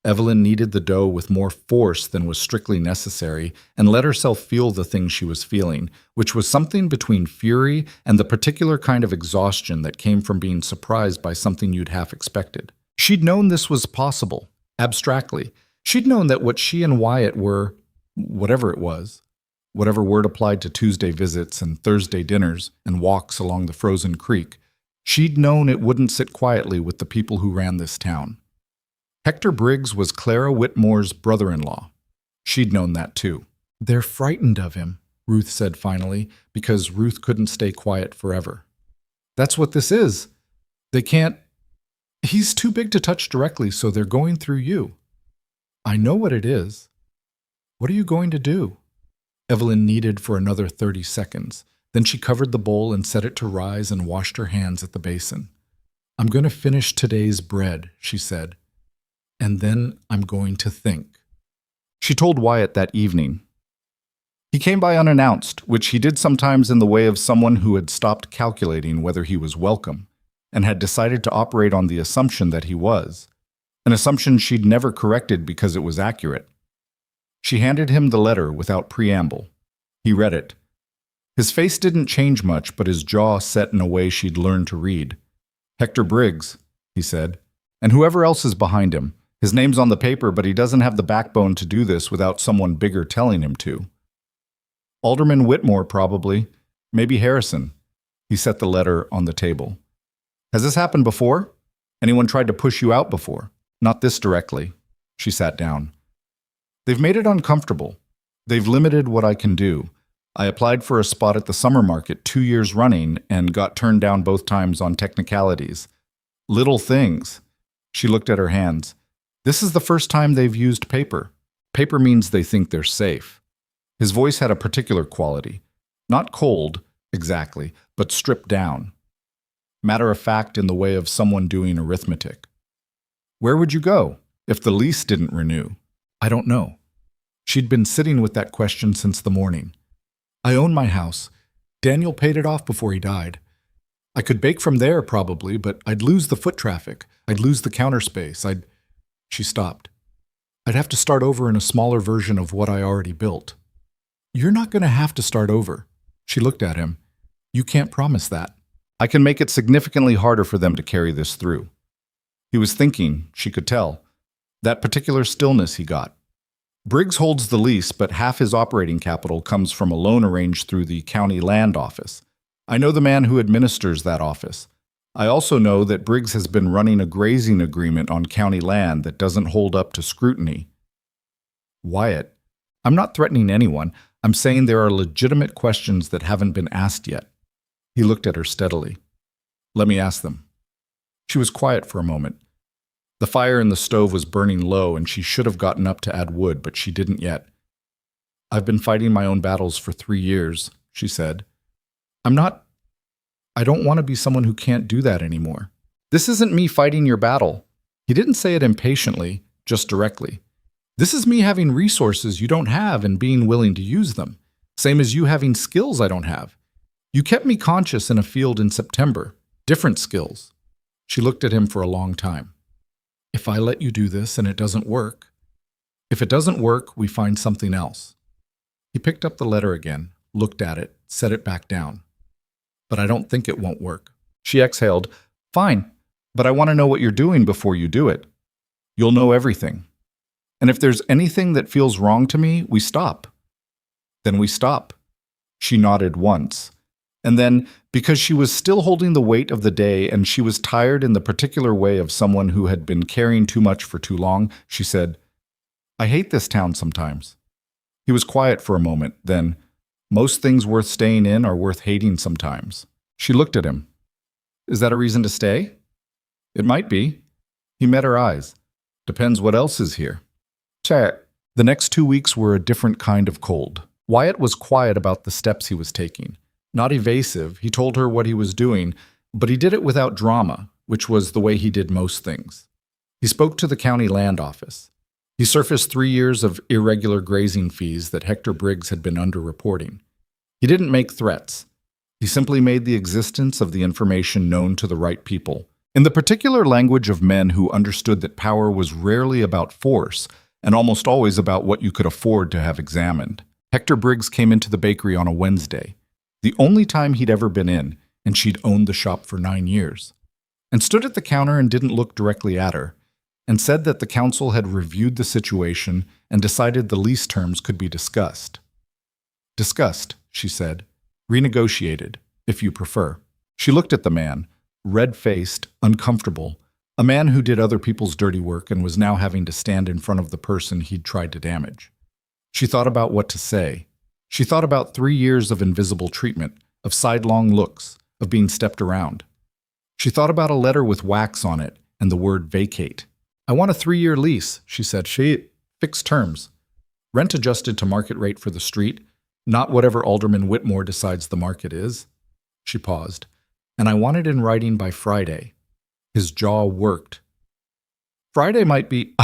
Evelyn kneaded the dough with more force than was strictly necessary and let herself feel the thing she was feeling, which was something between fury and the particular kind of exhaustion that came from being surprised by something you'd half expected. She'd known this was possible, abstractly. She'd known that what she and Wyatt were, whatever it was, whatever word applied to Tuesday visits and Thursday dinners and walks along the frozen creek, she'd known it wouldn't sit quietly with the people who ran this town. Hector Briggs was Clara Whitmore's brother-in-law. She'd known that too. "They're frightened of him," Ruth said finally, because Ruth couldn't stay quiet forever. "That's what this is. They can't— He's too big to touch directly, so they're going through you." "I know what it is." "What are you going to do?" Evelyn kneaded for another 30 seconds. Then she covered the bowl and set it to rise and washed her hands at the basin. "I'm going to finish today's bread," she said. "And then I'm going to think." She told Wyatt that evening. He came by unannounced, which he did sometimes in the way of someone who had stopped calculating whether he was welcome, and had decided to operate on the assumption that he was, an assumption she'd never corrected because it was accurate. She handed him the letter without preamble. He read it. His face didn't change much, but his jaw set in a way she'd learned to read. "Hector Briggs," he said, "and whoever else is behind him. His name's on the paper, but he doesn't have the backbone to do this without someone bigger telling him to. Alderman Whitmore, probably. Maybe Harrison." He set the letter on the table. "Has this happened before? Anyone tried to push you out before?" "Not this directly." She sat down. "They've made it uncomfortable. They've limited what I can do. I applied for a spot at the summer market 2 years running and got turned down both times on technicalities. Little things." She looked at her hands. "This is the first time they've used paper. Paper means they think they're safe." His voice had a particular quality. Not cold, exactly, but stripped down. Matter of fact in the way of someone doing arithmetic. "Where would you go if the lease didn't renew?" "I don't know." She'd been sitting with that question since the morning. "I own my house. Daniel paid it off before he died. I could bake from there probably, but I'd lose the foot traffic. I'd lose the counter space. She stopped. "I'd have to start over in a smaller version of what I already built." "You're not going to have to start over." She looked at him. "You can't promise that." "I can make it significantly harder for them to carry this through." He was thinking, she could tell. That particular stillness he got. "Briggs holds the lease, but half his operating capital comes from a loan arranged through the county land office. I know the man who administers that office. I also know that Briggs has been running a grazing agreement on county land that doesn't hold up to scrutiny." "Wyatt, I'm not threatening anyone. I'm saying there are legitimate questions that haven't been asked yet." He looked at her steadily. "Let me ask them." She was quiet for a moment. The fire in the stove was burning low, and she should have gotten up to add wood, but she didn't yet. "I've been fighting my own battles for 3 years," she said. I don't want to be someone who can't do that anymore." "This isn't me fighting your battle." He didn't say it impatiently, just directly. "This is me having resources you don't have and being willing to use them. Same as you having skills I don't have. You kept me conscious in a field in September. Different skills." She looked at him for a long time. "If I let you do this and it doesn't work—" "If it doesn't work, we find something else." He picked up the letter again, looked at it, set it back down. but I don't think it won't work. She exhaled. Fine, but I want to know what you're doing before you do it. You'll know everything. And if there's anything that feels wrong to me, we stop. Then we stop. She nodded once. And then, because she was still holding the weight of the day and she was tired in the particular way of someone who had been carrying too much for too long, she said, I hate this town sometimes. He was quiet for a moment, then, most things worth staying in are worth hating sometimes. She looked at him. Is that a reason to stay? It might be. He met her eyes. Depends what else is here. Chat. The next 2 weeks were a different kind of cold. Wyatt was quiet about the steps he was taking. Not evasive, he told her what he was doing, but he did it without drama, which was the way he did most things. He spoke to the county land office. He surfaced 3 years of irregular grazing fees that Hector Briggs had been underreporting. He didn't make threats. He simply made the existence of the information known to the right people. In the particular language of men who understood that power was rarely about force and almost always about what you could afford to have examined. Hector Briggs came into the bakery on a Wednesday, the only time he'd ever been in, and she'd owned the shop for 9 years, and stood at the counter and didn't look directly at her, and said that the council had reviewed the situation and decided the lease terms could be discussed. Discussed, she said. Renegotiated, if you prefer. She looked at the man, red-faced, uncomfortable, a man who did other people's dirty work and was now having to stand in front of the person he'd tried to damage. She thought about what to say. She thought about 3 years of invisible treatment, of sidelong looks, of being stepped around. She thought about a letter with wax on it and the word vacate. I want a 3-year lease, she said. Fixed terms. Rent adjusted to market rate for the street, not whatever Alderman Whitmore decides the market is. She paused. And I want it in writing by Friday. His jaw worked. Friday might be...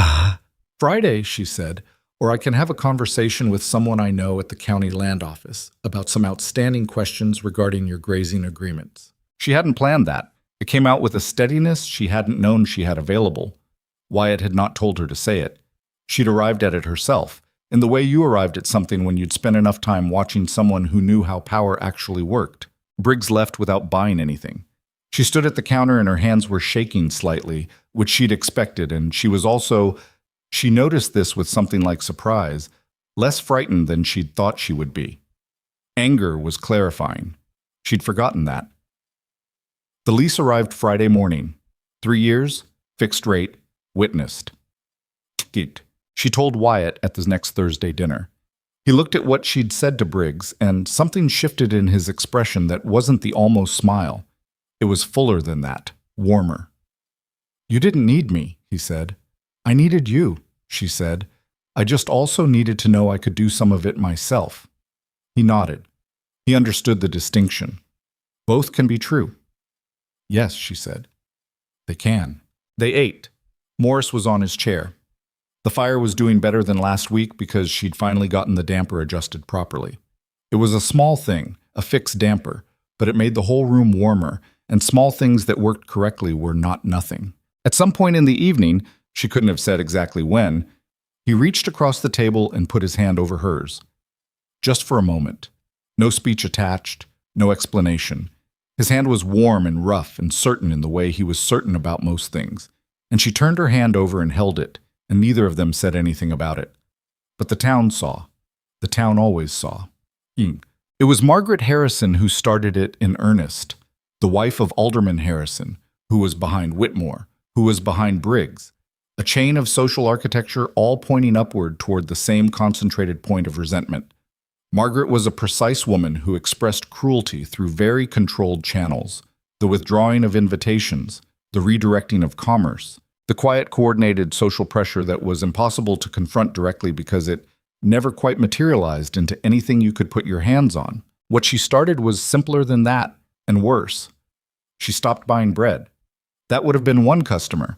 Friday, she said, or I can have a conversation with someone I know at the county land office about some outstanding questions regarding your grazing agreements. She hadn't planned that. It came out with a steadiness she hadn't known she had available. Wyatt had not told her to say it. She'd arrived at it herself, in the way you arrived at something when you'd spent enough time watching someone who knew how power actually worked. Briggs left without buying anything. She stood at the counter and her hands were shaking slightly, which she'd expected, and she was also... She noticed this with something like surprise, less frightened than she'd thought she would be. Anger was clarifying. She'd forgotten that. The lease arrived Friday morning. 3 years, fixed rate, witnessed. She told Wyatt at the next Thursday dinner. He looked at what she'd said to Briggs, and something shifted in his expression that wasn't the almost smile. It was fuller than that, warmer. You didn't need me, he said. I needed you, she said. I just also needed to know I could do some of it myself. He nodded. He understood the distinction. Both can be true. Yes, she said. They can. They ate. Morris was on his chair. The fire was doing better than last week because she'd finally gotten the damper adjusted properly. It was a small thing, a fixed damper, but it made the whole room warmer, and small things that worked correctly were not nothing. At some point in the evening, she couldn't have said exactly when, he reached across the table and put his hand over hers. Just for a moment. No speech attached, no explanation. His hand was warm and rough and certain in the way he was certain about most things, and she turned her hand over and held it, and neither of them said anything about it. But the town saw. The town always saw. It was Margaret Harrison who started it in earnest, the wife of Alderman Harrison, who was behind Whitmore, who was behind Briggs, a chain of social architecture all pointing upward toward the same concentrated point of resentment. Margaret was a precise woman who expressed cruelty through very controlled channels, the withdrawing of invitations, the redirecting of commerce, the quiet coordinated social pressure that was impossible to confront directly because it never quite materialized into anything you could put your hands on. What she started was simpler than that, and worse. She stopped buying bread. That would have been one customer.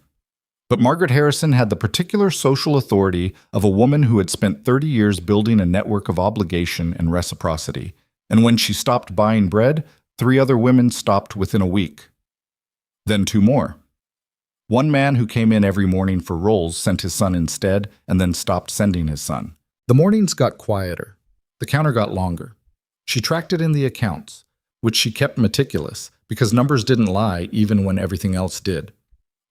But Margaret Harrison had the particular social authority of a woman who had spent 30 years building a network of obligation and reciprocity, and when she stopped buying bread, 3 other women stopped within a week. Then 2 more. One man who came in every morning for rolls sent his son instead and then stopped sending his son. The mornings got quieter. The counter got longer. She tracked it in the accounts. which she kept meticulous, because numbers didn't lie even when everything else did.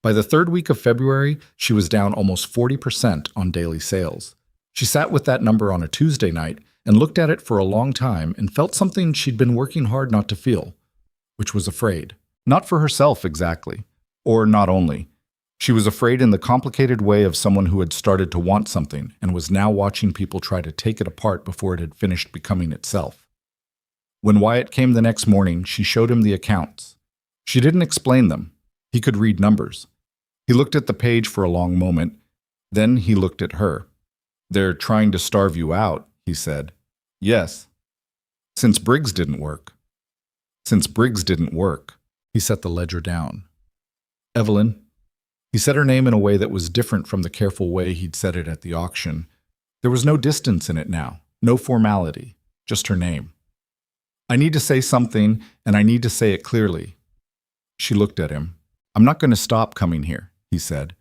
By the third week of February, she was down almost 40% on daily sales. She sat with that number on a Tuesday night and looked at it for a long time and felt something she'd been working hard not to feel, which was afraid. Not for herself exactly, or not only. She was afraid in the complicated way of someone who had started to want something and was now watching people try to take it apart before it had finished becoming itself. When Wyatt came the next morning, she showed him the accounts. She didn't explain them. He could read numbers. He looked at the page for a long moment. Then he looked at her. "They're trying to starve you out," he said. "Yes. Since Briggs didn't work." "Since Briggs didn't work." He set the ledger down. "Evelyn." He said her name in a way that was different from the careful way he'd said it at the auction. There was no distance in it now, no formality, just her name. "I need to say something, and I need to say it clearly." She looked at him. "I'm not going to stop coming here," he said.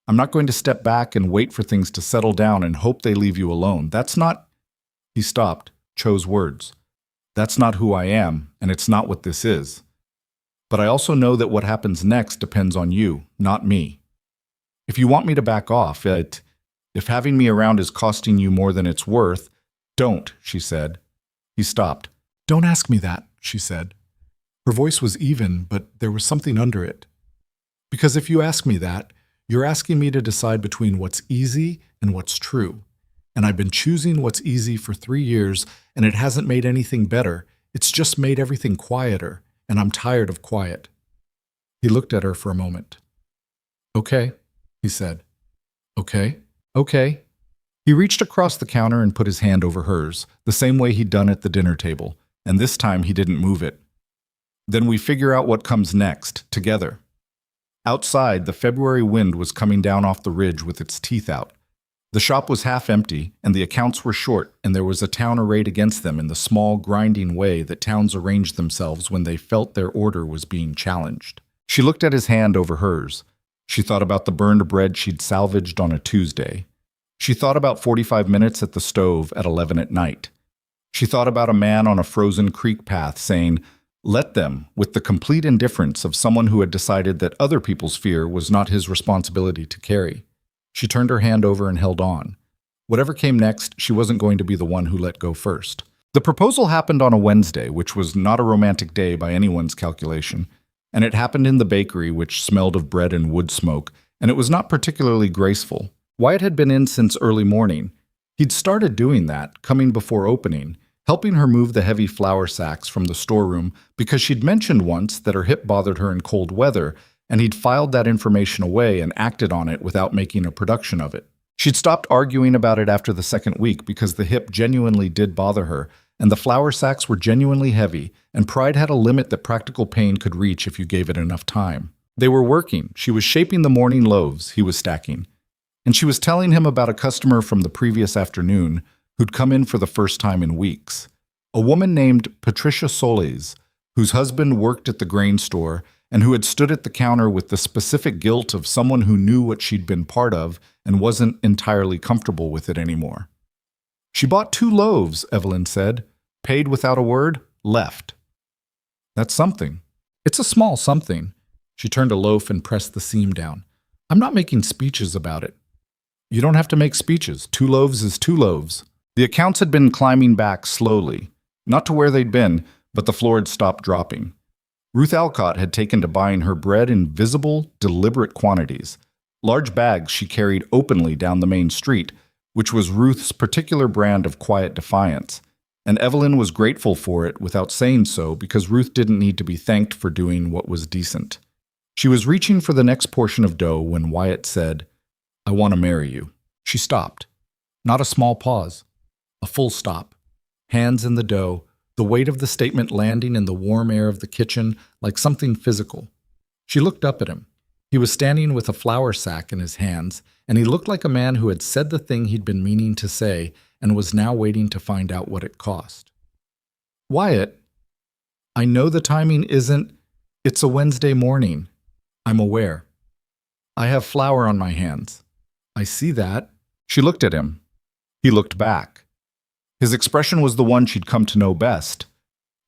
"I'm not going to step back and wait for things to settle down and hope they leave you alone. That's not—" He stopped, chose words. "That's not who I am, and it's not what this is. But I also know that what happens next depends on you, not me. If you want me to back off, if having me around is costing you more than it's worth, don't," she said. He stopped. "Don't ask me that," she said. Her voice was even, but there was something under it. "Because if you ask me that, you're asking me to decide between what's easy and what's true. And I've been choosing what's easy for 3 years, and it hasn't made anything better. It's just made everything quieter, and I'm tired of quiet." He looked at her for a moment. "Okay," he said. "Okay, okay." He reached across the counter and put his hand over hers, the same way he'd done at the dinner table, and this time he didn't move it. "Then we figure out what comes next, together." Outside, the February wind was coming down off the ridge with its teeth out. The shop was half empty, and the accounts were short, and there was a town arrayed against them in the small, grinding way that towns arranged themselves when they felt their order was being challenged. She looked at his hand over hers. She thought about the burned bread she'd salvaged on a Tuesday. She thought about 45 minutes at the stove at 11 at night. She thought about a man on a frozen creek path saying, "Let them," with the complete indifference of someone who had decided that other people's fear was not his responsibility to carry. She turned her hand over and held on. Whatever came next, she wasn't going to be the one who let go first. The proposal happened on a Wednesday, which was not a romantic day by anyone's calculation, and it happened in the bakery, which smelled of bread and wood smoke, and it was not particularly graceful. Wyatt had been in since early morning. He'd started doing that, coming before opening, helping her move the heavy flour sacks from the storeroom because she'd mentioned once that her hip bothered her in cold weather, and he'd filed that information away and acted on it without making a production of it. She'd stopped arguing about it after the second week because the hip genuinely did bother her, and the flour sacks were genuinely heavy, and pride had a limit that practical pain could reach if you gave it enough time. They were working. She was shaping the morning loaves he was stacking. And she was telling him about a customer from the previous afternoon who'd come in for the first time in weeks. A woman named Patricia Solis, whose husband worked at the grain store and who had stood at the counter with the specific guilt of someone who knew what she'd been part of and wasn't entirely comfortable with it anymore. She bought 2 loaves, Evelyn said, paid without a word, left. That's something. It's a small something. She turned a loaf and pressed the seam down. I'm not making speeches about it. You don't have to make speeches. 2 loaves is 2 loaves. The accounts had been climbing back slowly, not to where they'd been, but the floor had stopped dropping. Ruth Alcott had taken to buying her bread in visible, deliberate quantities. Large bags she carried openly down the main street, which was Ruth's particular brand of quiet defiance, and Evelyn was grateful for it without saying so because Ruth didn't need to be thanked for doing what was decent. She was reaching for the next portion of dough when Wyatt said, I want to marry you. She stopped. Not a small pause. A full stop. Hands in the dough, the weight of the statement landing in the warm air of the kitchen like something physical. She looked up at him. He was standing with a flour sack in his hands, and he looked like a man who had said the thing he'd been meaning to say and was now waiting to find out what it cost. Wyatt, I know the timing isn't. It's a Wednesday morning. I'm aware. I have flour on my hands. I see that. She looked at him. He looked back. His expression was the one she'd come to know best.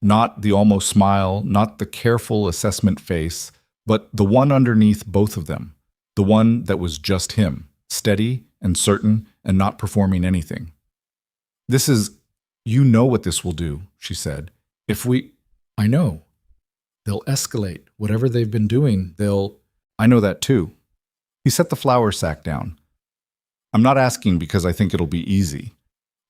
Not the almost smile, not the careful assessment face, but the one underneath both of them. The one that was just him, steady and certain and not performing anything. You know what this will do, she said. I know. They'll escalate. Whatever they've been doing, I know that too. He set the flour sack down. I'm not asking because I think it'll be easy.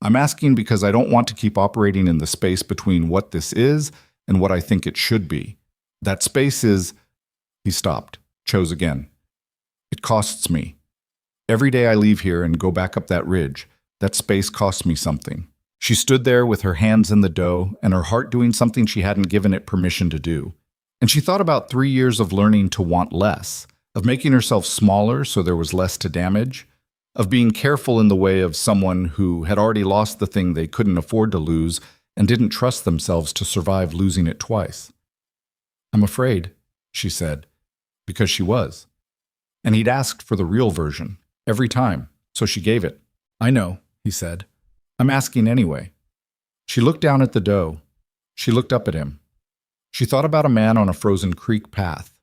I'm asking because I don't want to keep operating in the space between what this is and what I think it should be. That space is... He stopped, chose again. It costs me. Every day I leave here and go back up that ridge, that space costs me something. She stood there with her hands in the dough and her heart doing something she hadn't given it permission to do. And she thought about 3 years of learning to want less, of making herself smaller so there was less to damage, of being careful in the way of someone who had already lost the thing they couldn't afford to lose and didn't trust themselves to survive losing it twice. I'm afraid, she said, because she was. And he'd asked for the real version, every time, so she gave it. I know, he said. I'm asking anyway. She looked down at the dough. She looked up at him. She thought about a man on a frozen creek path.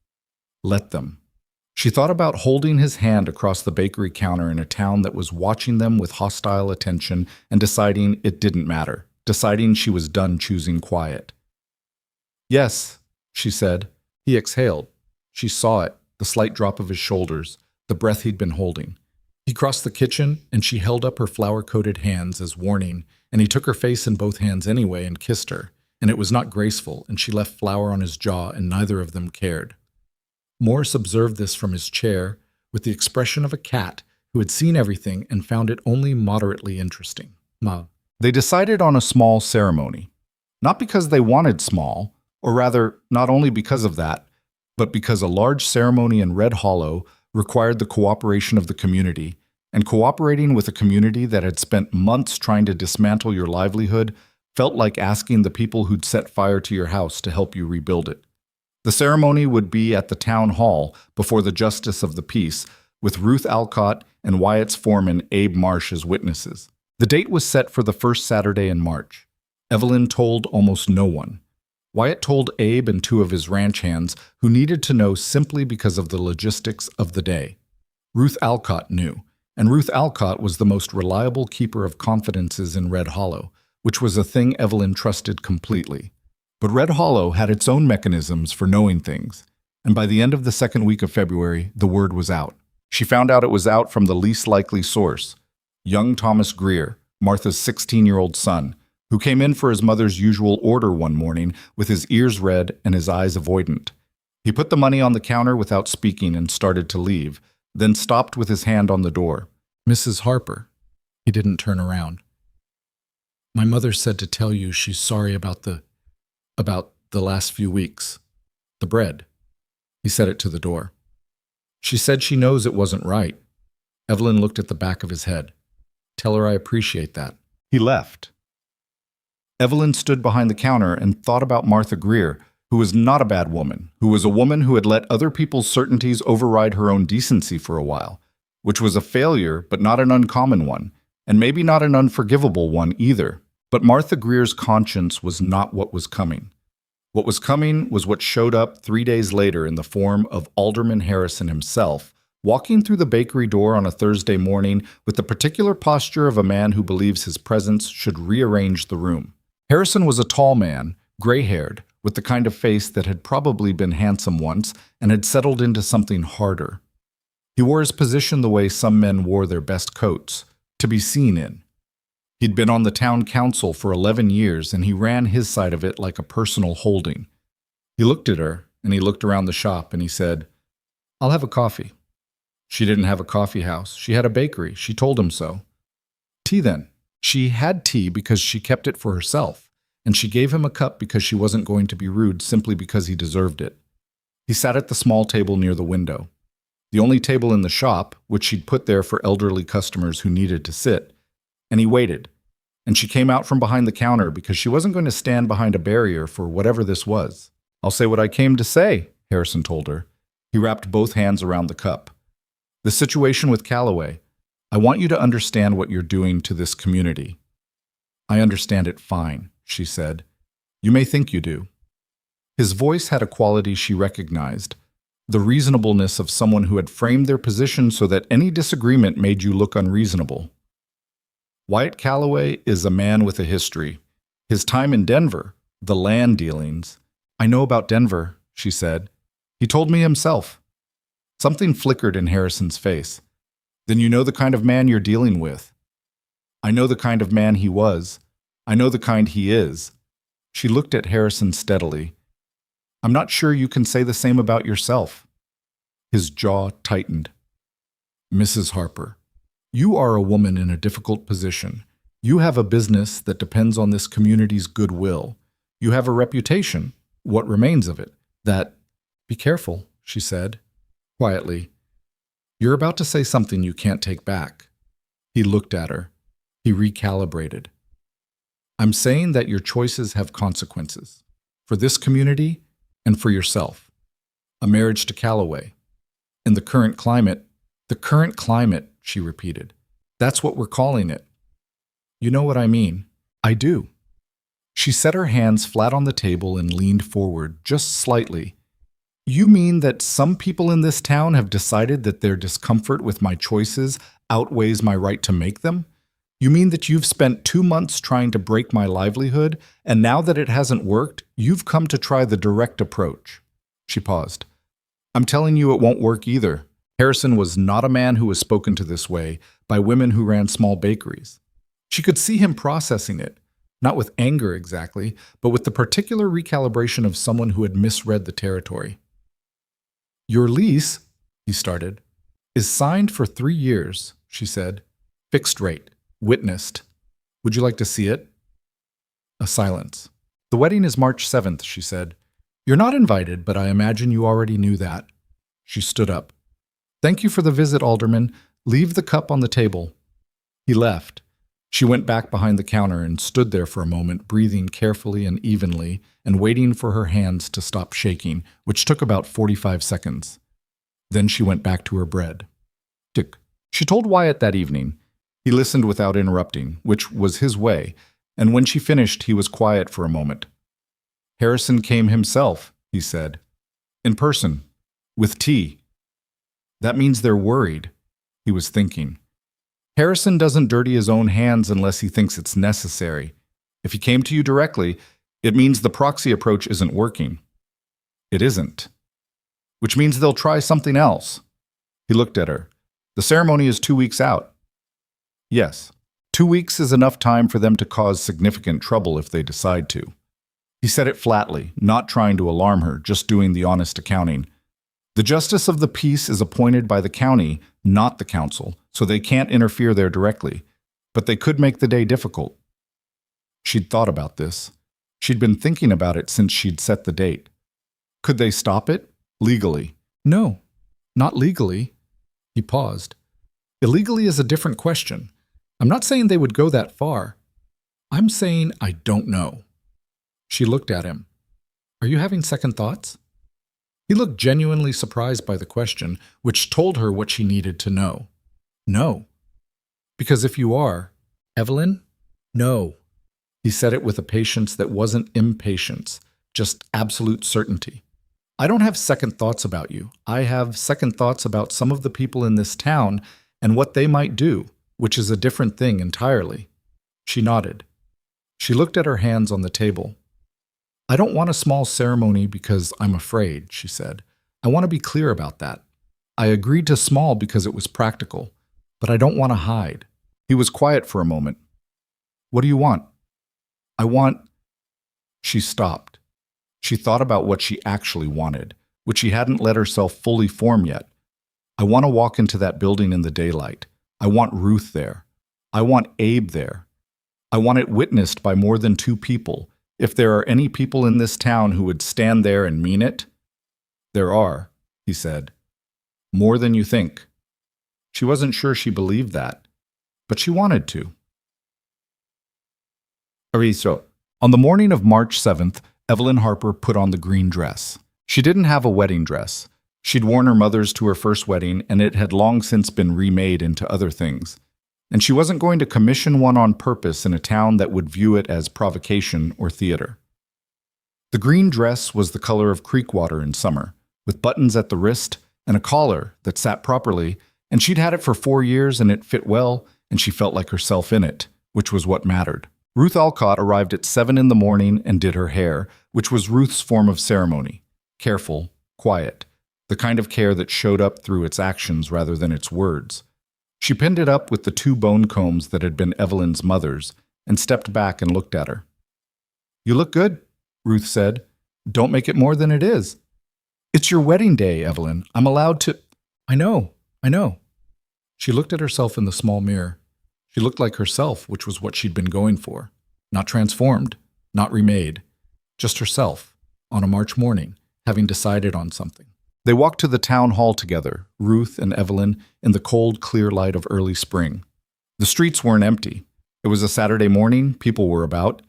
Let them. She thought about holding his hand across the bakery counter in a town that was watching them with hostile attention and deciding it didn't matter, deciding she was done choosing quiet. Yes, she said. He exhaled. She saw it, the slight drop of his shoulders, the breath he'd been holding. He crossed the kitchen, and she held up her flour-coated hands as warning, and he took her face in both hands anyway and kissed her, and it was not graceful, and she left flour on his jaw, and neither of them cared. Morris observed this from his chair, with the expression of a cat who had seen everything and found it only moderately interesting. They decided on a small ceremony, not because they wanted small, or rather, not only because of that, but because a large ceremony in Red Hollow required the cooperation of the community, and cooperating with a community that had spent months trying to dismantle your livelihood felt like asking the people who'd set fire to your house to help you rebuild it. The ceremony would be at the town hall before the justice of the peace, with Ruth Alcott and Wyatt's foreman Abe Marsh as witnesses. The date was set for the first Saturday in March. Evelyn told almost no one. Wyatt told Abe and 2 of his ranch hands who needed to know simply because of the logistics of the day. Ruth Alcott knew, and Ruth Alcott was the most reliable keeper of confidences in Red Hollow, which was a thing Evelyn trusted completely. But Red Hollow had its own mechanisms for knowing things, and by the end of the second week of February, the word was out. She found out it was out from the least likely source, young Thomas Greer, Martha's 16-year-old son, who came in for his mother's usual order one morning with his ears red and his eyes avoidant. He put the money on the counter without speaking and started to leave, then stopped with his hand on the door. Mrs. Harper. He didn't turn around. My mother said to tell you she's sorry about the last few weeks. The bread. He said it to the door. She said she knows it wasn't right. Evelyn looked at the back of his head. Tell her I appreciate that. He left. Evelyn stood behind the counter and thought about Martha Greer, who was not a bad woman, who was a woman who had let other people's certainties override her own decency for a while, which was a failure but not an uncommon one, and maybe not an unforgivable one either. But Martha Greer's conscience was not what was coming. What was coming was what showed up 3 days later in the form of Alderman Harrison himself, walking through the bakery door on a Thursday morning with the particular posture of a man who believes his presence should rearrange the room. Harrison was a tall man, gray-haired, with the kind of face that had probably been handsome once and had settled into something harder. He wore his position the way some men wore their best coats, to be seen in. He'd been on the town council for 11 years, and he ran his side of it like a personal holding. He looked at her, and he looked around the shop, and he said, I'll have a coffee. She didn't have a coffee house. She had a bakery. She told him so. Tea then. She had tea because she kept it for herself, and she gave him a cup because she wasn't going to be rude simply because he deserved it. He sat at the small table near the window, the only table in the shop, which she'd put there for elderly customers who needed to sit, and he waited, and she came out from behind the counter because she wasn't going to stand behind a barrier for whatever this was. I'll say what I came to say, Harrison told her. He wrapped both hands around the cup. The situation with Calloway. I want you to understand what you're doing to this community. I understand it fine, she said. You may think you do. His voice had a quality she recognized, the reasonableness of someone who had framed their position so that any disagreement made you look unreasonable. Wyatt Calloway is a man with a history. His time in Denver, the land dealings. I know about Denver, she said. He told me himself. Something flickered in Harrison's face. Then you know the kind of man you're dealing with. I know the kind of man he was. I know the kind he is. She looked at Harrison steadily. I'm not sure you can say the same about yourself. His jaw tightened. Mrs. Harper, you are a woman in a difficult position. You have a business that depends on this community's goodwill. You have a reputation, what remains of it, that— Be careful, she said, quietly. You're about to say something you can't take back. He looked at her. He recalibrated. I'm saying that your choices have consequences. For this community and for yourself. A marriage to Calloway. In the current climate, she repeated. That's what we're calling it. You know what I mean. I do. She set her hands flat on the table and leaned forward, just slightly. You mean that some people in this town have decided that their discomfort with my choices outweighs my right to make them? You mean that you've spent 2 months trying to break my livelihood, and now that it hasn't worked, you've come to try the direct approach? She paused. I'm telling you it won't work either. Harrison was not a man who was spoken to this way by women who ran small bakeries. She could see him processing it, not with anger exactly, but with the particular recalibration of someone who had misread the territory. Your lease, he started, is signed for 3 years, she said. Fixed rate. Witnessed. Would you like to see it? A silence. The wedding is March 7th, she said. You're not invited, but I imagine you already knew that. She stood up. Thank you for the visit, Alderman. Leave the cup on the table. He left. She went back behind the counter and stood there for a moment, breathing carefully and evenly, and waiting for her hands to stop shaking, which took about 45 seconds. Then she went back to her bread. Tick. She told Wyatt that evening. He listened without interrupting, which was his way, and when she finished, he was quiet for a moment. Harrison came himself, he said. In person. With tea. That means they're worried, he was thinking. Harrison doesn't dirty his own hands unless he thinks it's necessary. If he came to you directly, it means the proxy approach isn't working. It isn't. Which means they'll try something else. He looked at her. The ceremony is 2 weeks out. Yes, 2 weeks is enough time for them to cause significant trouble if they decide to. He said it flatly, not trying to alarm her, just doing the honest accounting. The justice of the peace is appointed by the county, not the council, so they can't interfere there directly, but they could make the day difficult. She'd thought about this. She'd been thinking about it since she'd set the date. Could they stop it? Legally? No, not legally. He paused. Illegally is a different question. I'm not saying they would go that far. I'm saying I don't know. She looked at him. Are you having second thoughts? He looked genuinely surprised by the question, which told her what she needed to know. No. Because if you are, Evelyn, no. He said it with a patience that wasn't impatience, just absolute certainty. I don't have second thoughts about you. I have second thoughts about some of the people in this town and what they might do, which is a different thing entirely. She nodded. She looked at her hands on the table. I don't want a small ceremony because I'm afraid, she said. I want to be clear about that. I agreed to small because it was practical, but I don't want to hide. He was quiet for a moment. What do you want? I want— She stopped. She thought about what she actually wanted, which she hadn't let herself fully form yet. I want to walk into that building in the daylight. I want Ruth there. I want Abe there. I want it witnessed by more than 2 people. If there are any people in this town who would stand there and mean it. There are, he said. More than you think. She wasn't sure she believed that, but she wanted to. Ariso. On the morning of March 7th, Evelyn Harper put on the green dress. She didn't have a wedding dress. She'd worn her mother's to her first wedding, and it had long since been remade into other things. And she wasn't going to commission one on purpose in a town that would view it as provocation or theater. The green dress was the color of creek water in summer, with buttons at the wrist and a collar that sat properly, and she'd had it for 4 years and it fit well, and she felt like herself in it, which was what mattered. Ruth Alcott arrived at 7 in the morning and did her hair, which was Ruth's form of ceremony. Careful, quiet, the kind of care that showed up through its actions rather than its words. She pinned it up with the 2 bone combs that had been Evelyn's mother's and stepped back and looked at her. "You look good," Ruth said. "Don't make it more than it is." "It's your wedding day, Evelyn. I'm allowed to—" I know. She looked at herself in the small mirror. She looked like herself, which was what she'd been going for. Not transformed, not remade. Just herself, on a March morning, having decided on something. They walked to the town hall together, Ruth and Evelyn, in the cold, clear light of early spring. The streets weren't empty. It was a Saturday morning, people were about,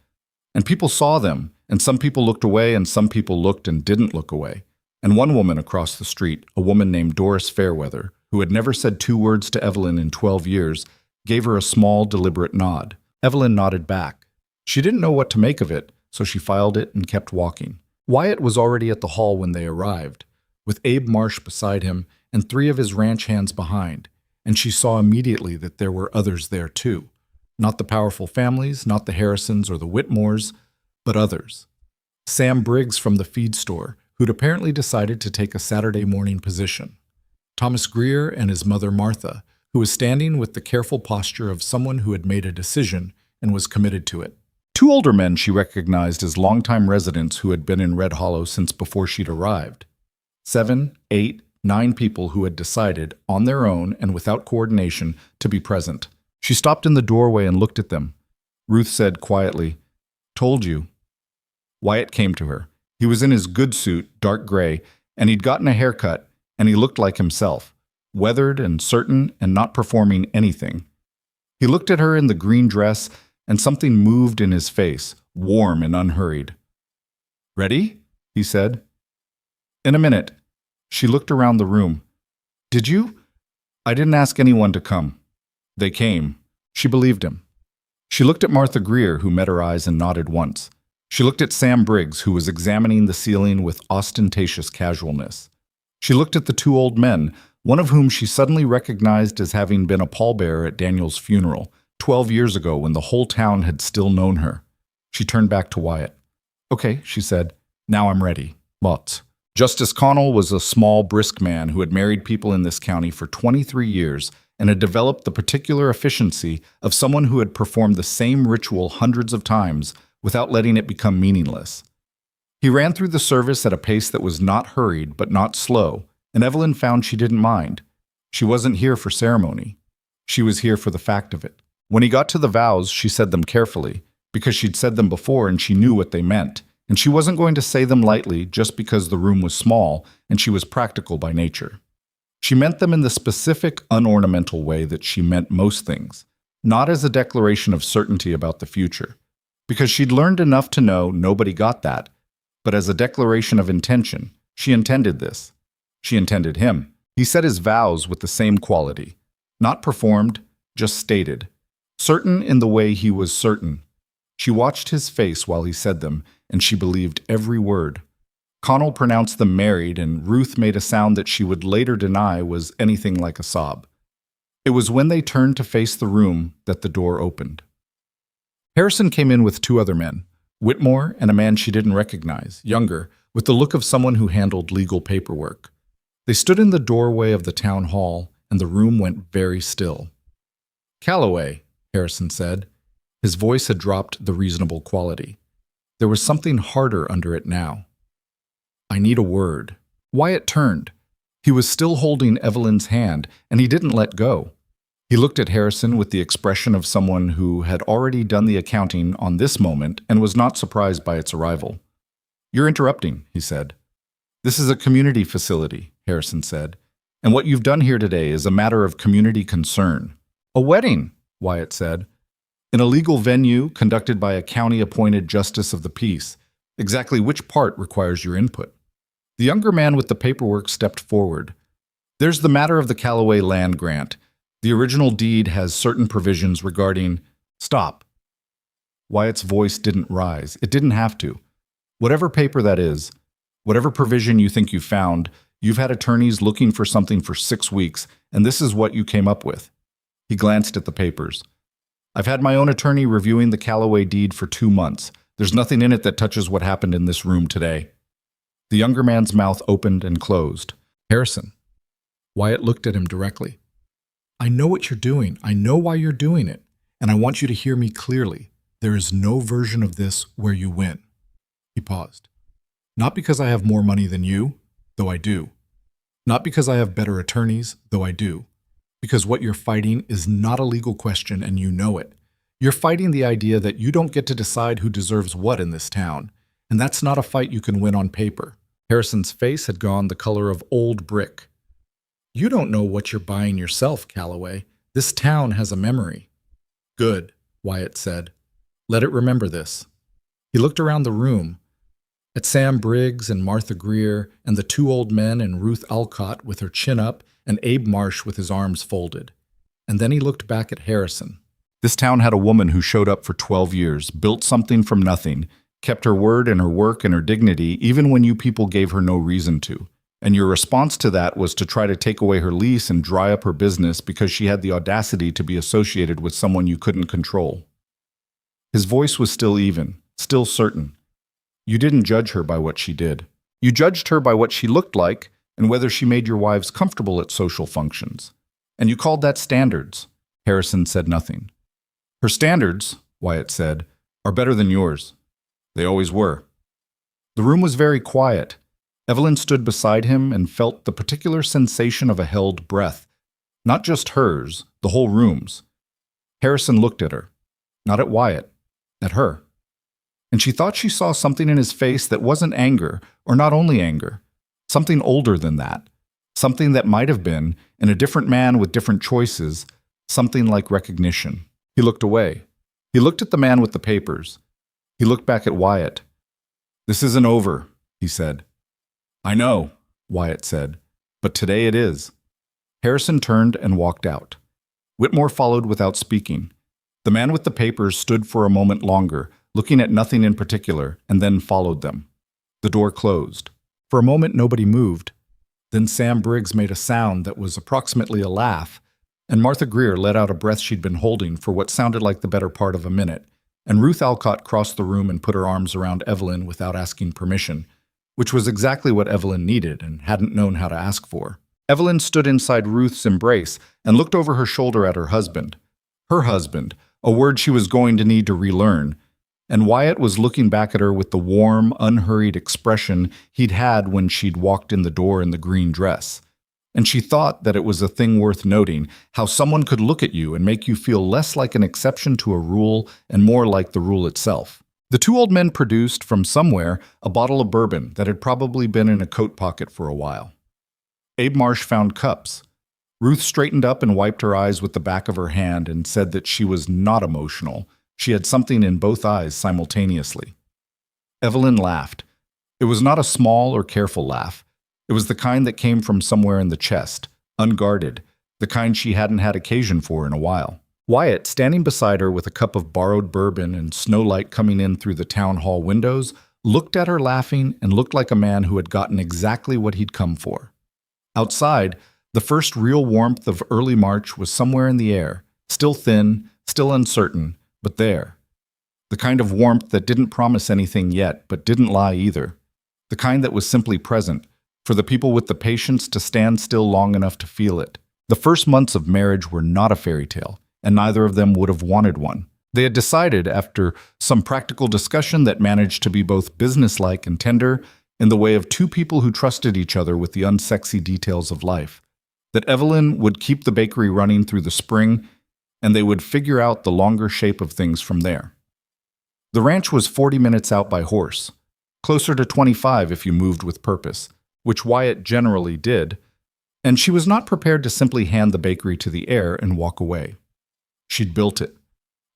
and people saw them, and some people looked away and some people looked and didn't look away. And one woman across the street, a woman named Doris Fairweather, who had never said 2 words to Evelyn in 12 years, gave her a small, deliberate nod. Evelyn nodded back. She didn't know what to make of it, so she filed it and kept walking. Wyatt was already at the hall when they arrived, with Abe Marsh beside him and 3 of his ranch hands behind, and she saw immediately that there were others there too. Not the powerful families, not the Harrisons or the Whitmores, but others. Sam Briggs from the feed store, who'd apparently decided to take a Saturday morning position. Thomas Greer and his mother Martha, who was standing with the careful posture of someone who had made a decision and was committed to it. 2 older men she recognized as longtime residents who had been in Red Hollow since before she'd arrived. 7, 8, 9 people who had decided, on their own and without coordination, to be present. She stopped in the doorway and looked at them. Ruth said quietly, "Told you." Wyatt came to her. He was in his good suit, dark gray, and he'd gotten a haircut, and he looked like himself, weathered and certain and not performing anything. He looked at her in the green dress, and something moved in his face, warm and unhurried. "Ready?" he said. "In a minute." She looked around the room. "Did you?" "I didn't ask anyone to come." They came. She believed him. She looked at Martha Greer, who met her eyes and nodded once. She looked at Sam Briggs, who was examining the ceiling with ostentatious casualness. She looked at the 2 old men, one of whom she suddenly recognized as having been a pallbearer at Daniel's funeral, 12 years ago when the whole town had still known her. She turned back to Wyatt. "Okay," she said. "Now I'm ready. Lots." Justice Connell was a small, brisk man who had married people in this county for 23 years and had developed the particular efficiency of someone who had performed the same ritual hundreds of times without letting it become meaningless. He ran through the service at a pace that was not hurried but not slow, and Evelyn found she didn't mind. She wasn't here for ceremony. She was here for the fact of it. When he got to the vows, she said them carefully, because she'd said them before and she knew what they meant, and she wasn't going to say them lightly just because the room was small and she was practical by nature. She meant them in the specific, unornamental way that she meant most things, not as a declaration of certainty about the future, because she'd learned enough to know nobody got that, but as a declaration of intention. She intended this. She intended him. He said his vows with the same quality, not performed, just stated, certain in the way he was certain. She watched his face while he said them, and she believed every word. Connell pronounced them married, and Ruth made a sound that she would later deny was anything like a sob. It was when they turned to face the room that the door opened. Harrison came in with 2 other men, Whitmore and a man she didn't recognize, younger, with the look of someone who handled legal paperwork. They stood in the doorway of the town hall, and the room went very still. "Calloway," Harrison said. His voice had dropped the reasonable quality. There was something harder under it now. "I need a word." Wyatt turned. He was still holding Evelyn's hand, and he didn't let go. He looked at Harrison with the expression of someone who had already done the accounting on this moment and was not surprised by its arrival. "You're interrupting," he said. "This is a community facility," Harrison said, "and what you've done here today is a matter of community concern." "A wedding," Wyatt said. "In a legal venue conducted by a county-appointed justice of the peace. Exactly which part requires your input?" The younger man with the paperwork stepped forward. "There's the matter of the Calloway land grant. The original deed has certain provisions regarding—" "Stop." Wyatt's voice didn't rise. It didn't have to. Whatever paper that is, whatever provision you think you found, you've had attorneys looking for something for 6 weeks, and this is what you came up with." He glanced at the papers. "I've had my own attorney reviewing the Calloway deed for 2 months. There's nothing in it that touches what happened in this room today." The younger man's mouth opened and closed. "Harrison." Wyatt looked at him directly. "I know what you're doing. I know why you're doing it. And I want you to hear me clearly. There is no version of this where you win." He paused. "Not because I have more money than you, though I do. Not because I have better attorneys, though I do. Because what you're fighting is not a legal question and you know it. You're fighting the idea that you don't get to decide who deserves what in this town. And that's not a fight you can win on paper." Harrison's face had gone the color of old brick. "You don't know what you're buying yourself, Calloway. This town has a memory." "Good," Wyatt said. "Let it remember this." He looked around the room, at Sam Briggs and Martha Greer and the 2 old men and Ruth Alcott with her chin up and Abe Marsh with his arms folded. And then he looked back at Harrison. This town had a woman who showed up for 12 years, built something from nothing, kept her word and her work and her dignity even when you people gave her no reason to. And your response to that was to try to take away her lease and dry up her business because she had the audacity to be associated with someone you couldn't control. His voice was still even, still certain. You didn't judge her by what she did. You judged her by what she looked like and whether she made your wives comfortable at social functions. And you called that standards. Harrison said nothing. "Her standards," Wyatt said, "are better than yours. They always were." The room was very quiet. Evelyn stood beside him and felt the particular sensation of a held breath. Not just hers, the whole room's. Harrison looked at her. Not at Wyatt, at her. And she thought she saw something in his face that wasn't anger, or not only anger. Something older than that. Something that might have been, in a different man with different choices, something like recognition. He looked away. He looked at the man with the papers. He looked back at Wyatt. "This isn't over," he said. "I know," Wyatt said, "but today it is." Harrison turned and walked out. Whitmore followed without speaking. The man with the papers stood for a moment longer, looking at nothing in particular, and then followed them. The door closed. For a moment nobody moved. Then Sam Briggs made a sound that was approximately a laugh, and Martha Greer let out a breath she'd been holding for what sounded like the better part of a minute, and Ruth Alcott crossed the room and put her arms around Evelyn without asking permission, which was exactly what Evelyn needed and hadn't known how to ask for. Evelyn stood inside Ruth's embrace and looked over her shoulder at her husband. Her husband, a word she was going to need to relearn, and Wyatt was looking back at her with the warm, unhurried expression he'd had when she'd walked in the door in the green dress. And she thought that it was a thing worth noting, how someone could look at you and make you feel less like an exception to a rule and more like the rule itself. The 2 old men produced, from somewhere, a bottle of bourbon that had probably been in a coat pocket for a while. Abe Marsh found cups. Ruth straightened up and wiped her eyes with the back of her hand and said that she was not emotional. She had something in both eyes simultaneously. Evelyn laughed. It was not a small or careful laugh. It was the kind that came from somewhere in the chest, unguarded, the kind she hadn't had occasion for in a while. Wyatt, standing beside her with a cup of borrowed bourbon and snowlight coming in through the town hall windows, looked at her laughing and looked like a man who had gotten exactly what he'd come for. Outside, the first real warmth of early March was somewhere in the air, still thin, still uncertain, but there. The kind of warmth that didn't promise anything yet, but didn't lie either. The kind that was simply present, for the people with the patience to stand still long enough to feel it. The first months of marriage were not a fairy tale, and neither of them would have wanted one. They had decided, after some practical discussion that managed to be both businesslike and tender, in the way of 2 people who trusted each other with the unsexy details of life, that Evelyn would keep the bakery running through the spring, and they would figure out the longer shape of things from there. The ranch was 40 minutes out by horse, closer to 25 if you moved with purpose, which Wyatt generally did, and she was not prepared to simply hand the bakery to the heir and walk away. She'd built it.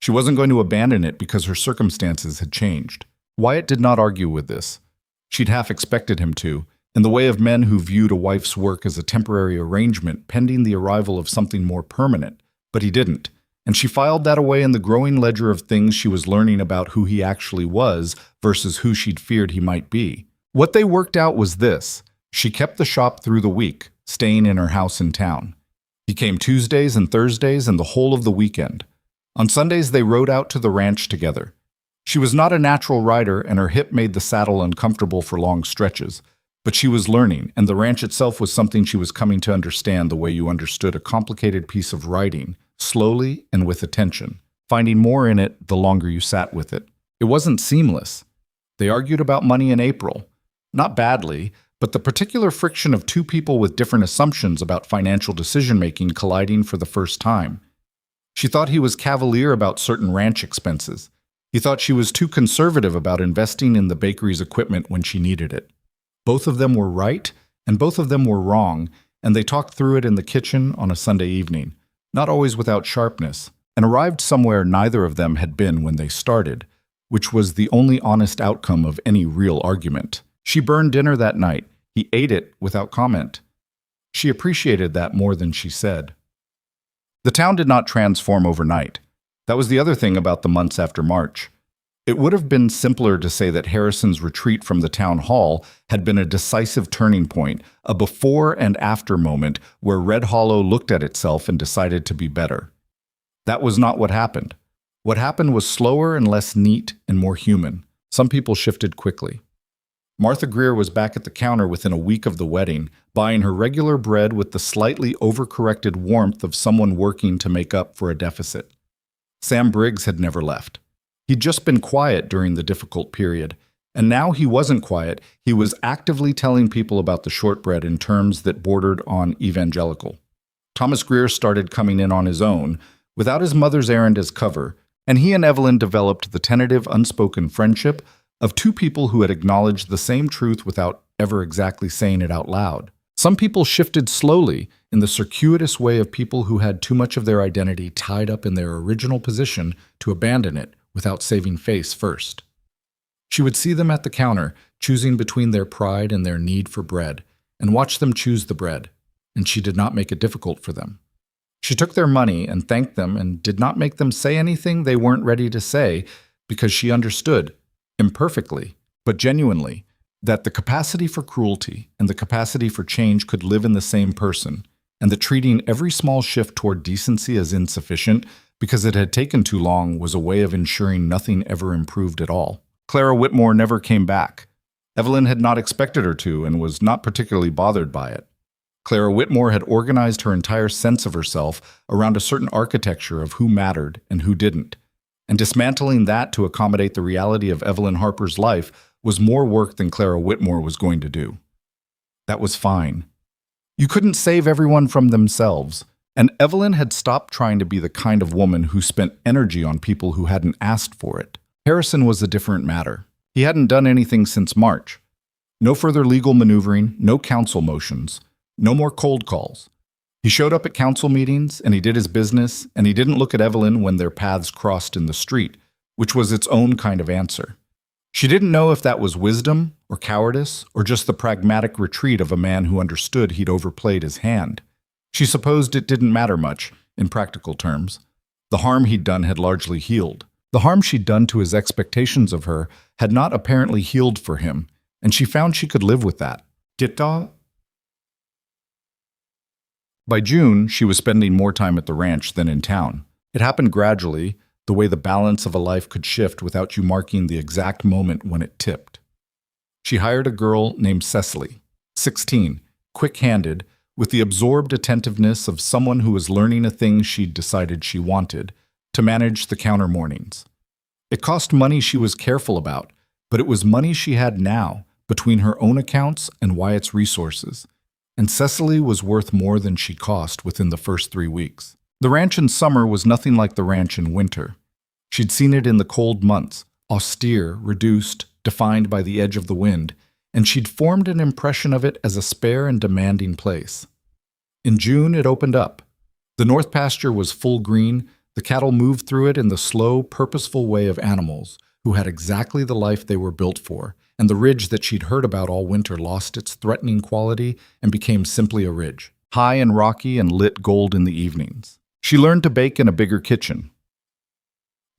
She wasn't going to abandon it because her circumstances had changed. Wyatt did not argue with this. She'd half expected him to, in the way of men who viewed a wife's work as a temporary arrangement pending the arrival of something more permanent, but he didn't, and she filed that away in the growing ledger of things she was learning about who he actually was versus who she'd feared he might be. What they worked out was this. She kept the shop through the week, staying in her house in town. He came Tuesdays and Thursdays and the whole of the weekend. On Sundays, they rode out to the ranch together. She was not a natural rider, and her hip made the saddle uncomfortable for long stretches. But she was learning, and the ranch itself was something she was coming to understand the way you understood a complicated piece of writing, slowly and with attention, finding more in it the longer you sat with it. It wasn't seamless. They argued about money in April. Not badly, but the particular friction of two people with different assumptions about financial decision-making colliding for the first time. She thought he was cavalier about certain ranch expenses. He thought she was too conservative about investing in the bakery's equipment when she needed it. Both of them were right, and both of them were wrong, and they talked through it in the kitchen on a Sunday evening, not always without sharpness, and arrived somewhere neither of them had been when they started, which was the only honest outcome of any real argument. She burned dinner that night. He ate it without comment. She appreciated that more than she said. The town did not transform overnight. That was the other thing about the months after March. It would have been simpler to say that Harrison's retreat from the town hall had been a decisive turning point, a before and after moment where Red Hollow looked at itself and decided to be better. That was not what happened. What happened was slower and less neat and more human. Some people shifted quickly. Martha Greer was back at the counter within a week of the wedding, buying her regular bread with the slightly overcorrected warmth of someone working to make up for a deficit. Sam Briggs had never left. He'd just been quiet during the difficult period, and now he wasn't quiet. He was actively telling people about the shortbread in terms that bordered on evangelical. Thomas Greer started coming in on his own, without his mother's errand as cover, and he and Evelyn developed the tentative, unspoken friendship of two people who had acknowledged the same truth without ever exactly saying it out loud. Some people shifted slowly in the circuitous way of people who had too much of their identity tied up in their original position to abandon it without saving face first. She would see them at the counter, choosing between their pride and their need for bread, and watch them choose the bread, and she did not make it difficult for them. She took their money and thanked them and did not make them say anything they weren't ready to say because she understood, imperfectly, but genuinely, that the capacity for cruelty and the capacity for change could live in the same person, and that treating every small shift toward decency as insufficient because it had taken too long was a way of ensuring nothing ever improved at all. Clara Whitmore never came back. Evelyn had not expected her to and was not particularly bothered by it. Clara Whitmore had organized her entire sense of herself around a certain architecture of who mattered and who didn't, and dismantling that to accommodate the reality of Evelyn Harper's life was more work than Clara Whitmore was going to do. That was fine. You couldn't save everyone from themselves, and Evelyn had stopped trying to be the kind of woman who spent energy on people who hadn't asked for it. Harrison was a different matter. He hadn't done anything since March. No further legal maneuvering, no council motions, no more cold calls. He showed up at council meetings, and he did his business, and he didn't look at Evelyn when their paths crossed in the street, which was its own kind of answer. She didn't know if that was wisdom or cowardice or just the pragmatic retreat of a man who understood he'd overplayed his hand. She supposed it didn't matter much, in practical terms. The harm he'd done had largely healed. The harm she'd done to his expectations of her had not apparently healed for him, and she found she could live with that. By June, she was spending more time at the ranch than in town. It happened gradually, the way the balance of a life could shift without you marking the exact moment when it tipped. She hired a girl named Cecily, 16, quick-handed, with the absorbed attentiveness of someone who was learning a thing she'd decided she wanted, to manage the counter mornings. It cost money she was careful about, but it was money she had now, between her own accounts and Wyatt's resources. And Cecily was worth more than she cost within the first 3 weeks. The ranch in summer was nothing like the ranch in winter. She'd seen it in the cold months, austere, reduced, defined by the edge of the wind, and she'd formed an impression of it as a spare and demanding place. In June, it opened up. The north pasture was full green. The cattle moved through it in the slow, purposeful way of animals who had exactly the life they were built for, and the ridge that she'd heard about all winter lost its threatening quality and became simply a ridge, high and rocky and lit gold in the evenings. She learned to bake in a bigger kitchen.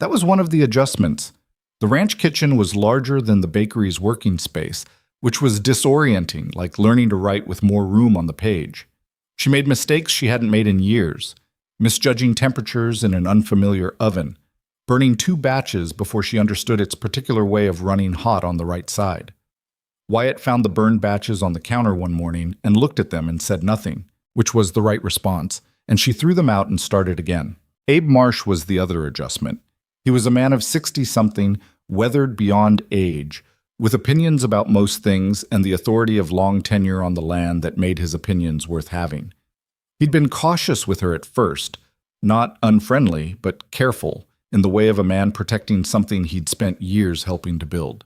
That was one of the adjustments. The ranch kitchen was larger than the bakery's working space, which was disorienting, like learning to write with more room on the page. She made mistakes she hadn't made in years, misjudging temperatures in an unfamiliar oven, burning 2 batches before she understood its particular way of running hot on the right side. Wyatt found the burned batches on the counter one morning and looked at them and said nothing, which was the right response, and she threw them out and started again. Abe Marsh was the other adjustment. He was a man of 60-something, weathered beyond age, with opinions about most things and the authority of long tenure on the land that made his opinions worth having. He'd been cautious with her at first, not unfriendly, but careful, in the way of a man protecting something he'd spent years helping to build.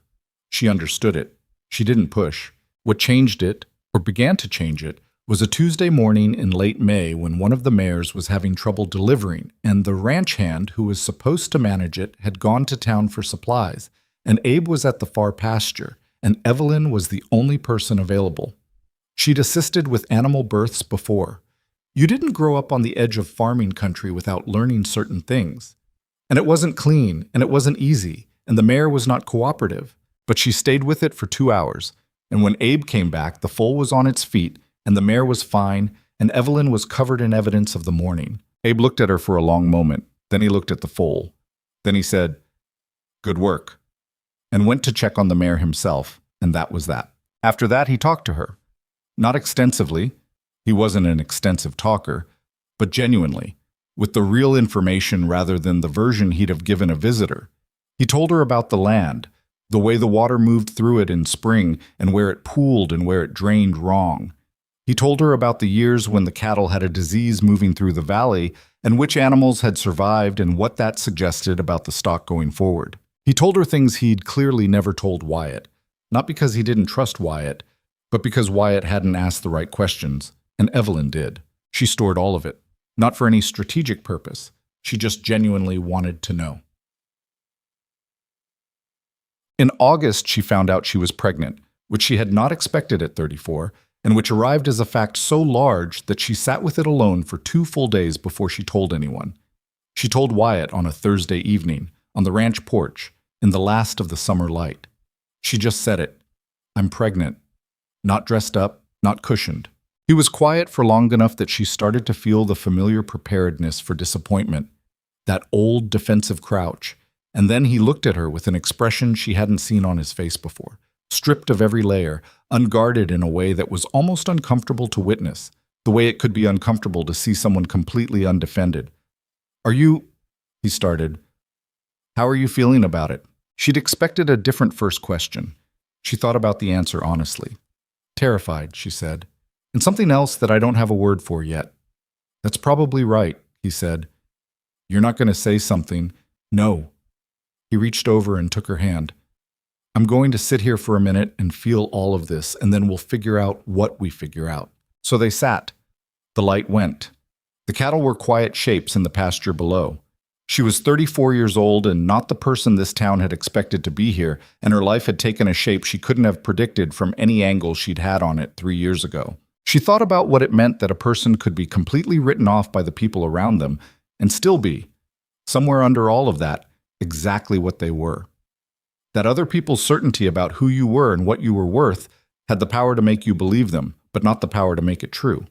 She understood it. She didn't push. What changed it, or began to change it, was a Tuesday morning in late May when one of the mares was having trouble delivering, and the ranch hand who was supposed to manage it had gone to town for supplies, and Abe was at the far pasture, and Evelyn was the only person available. She'd assisted with animal births before. You didn't grow up on the edge of farming country without learning certain things. And it wasn't clean, and it wasn't easy, and the mare was not cooperative, but she stayed with it for 2 hours, and when Abe came back, the foal was on its feet, and the mare was fine, and Evelyn was covered in evidence of the morning. Abe looked at her for a long moment. Then he looked at the foal. Then he said, "Good work," and went to check on the mare himself, and that was that. After that, he talked to her. Not extensively. He wasn't an extensive talker, but genuinely, with the real information rather than the version he'd have given a visitor. He told her about the land, the way the water moved through it in spring, and where it pooled and where it drained wrong. He told her about the years when the cattle had a disease moving through the valley and which animals had survived and what that suggested about the stock going forward. He told her things he'd clearly never told Wyatt, not because he didn't trust Wyatt, but because Wyatt hadn't asked the right questions, and Evelyn did. She stored all of it, not for any strategic purpose. She just genuinely wanted to know. In August, she found out she was pregnant, which she had not expected at 34, and which arrived as a fact so large that she sat with it alone for 2 full days before she told anyone. She told Wyatt on a Thursday evening, on the ranch porch, in the last of the summer light. She just said it. "I'm pregnant." Not dressed up, not cushioned. He was quiet for long enough that she started to feel the familiar preparedness for disappointment, that old defensive crouch, and then he looked at her with an expression she hadn't seen on his face before, stripped of every layer, unguarded in a way that was almost uncomfortable to witness, the way it could be uncomfortable to see someone completely undefended. "Are you—" he started. "How are you feeling about it?" She'd expected a different first question. She thought about the answer honestly. "Terrified," she said. "And something else that I don't have a word for yet." "That's probably right," he said. "You're not going to say something." "No." He reached over and took her hand. "I'm going to sit here for a minute and feel all of this, and then we'll figure out what we figure out." So they sat. The light went. The cattle were quiet shapes in the pasture below. She was 34 years old and not the person this town had expected to be here, and her life had taken a shape she couldn't have predicted from any angle she'd had on it 3 years ago. She thought about what it meant that a person could be completely written off by the people around them and still be, somewhere under all of that, exactly what they were. That other people's certainty about who you were and what you were worth had the power to make you believe them, but not the power to make it true.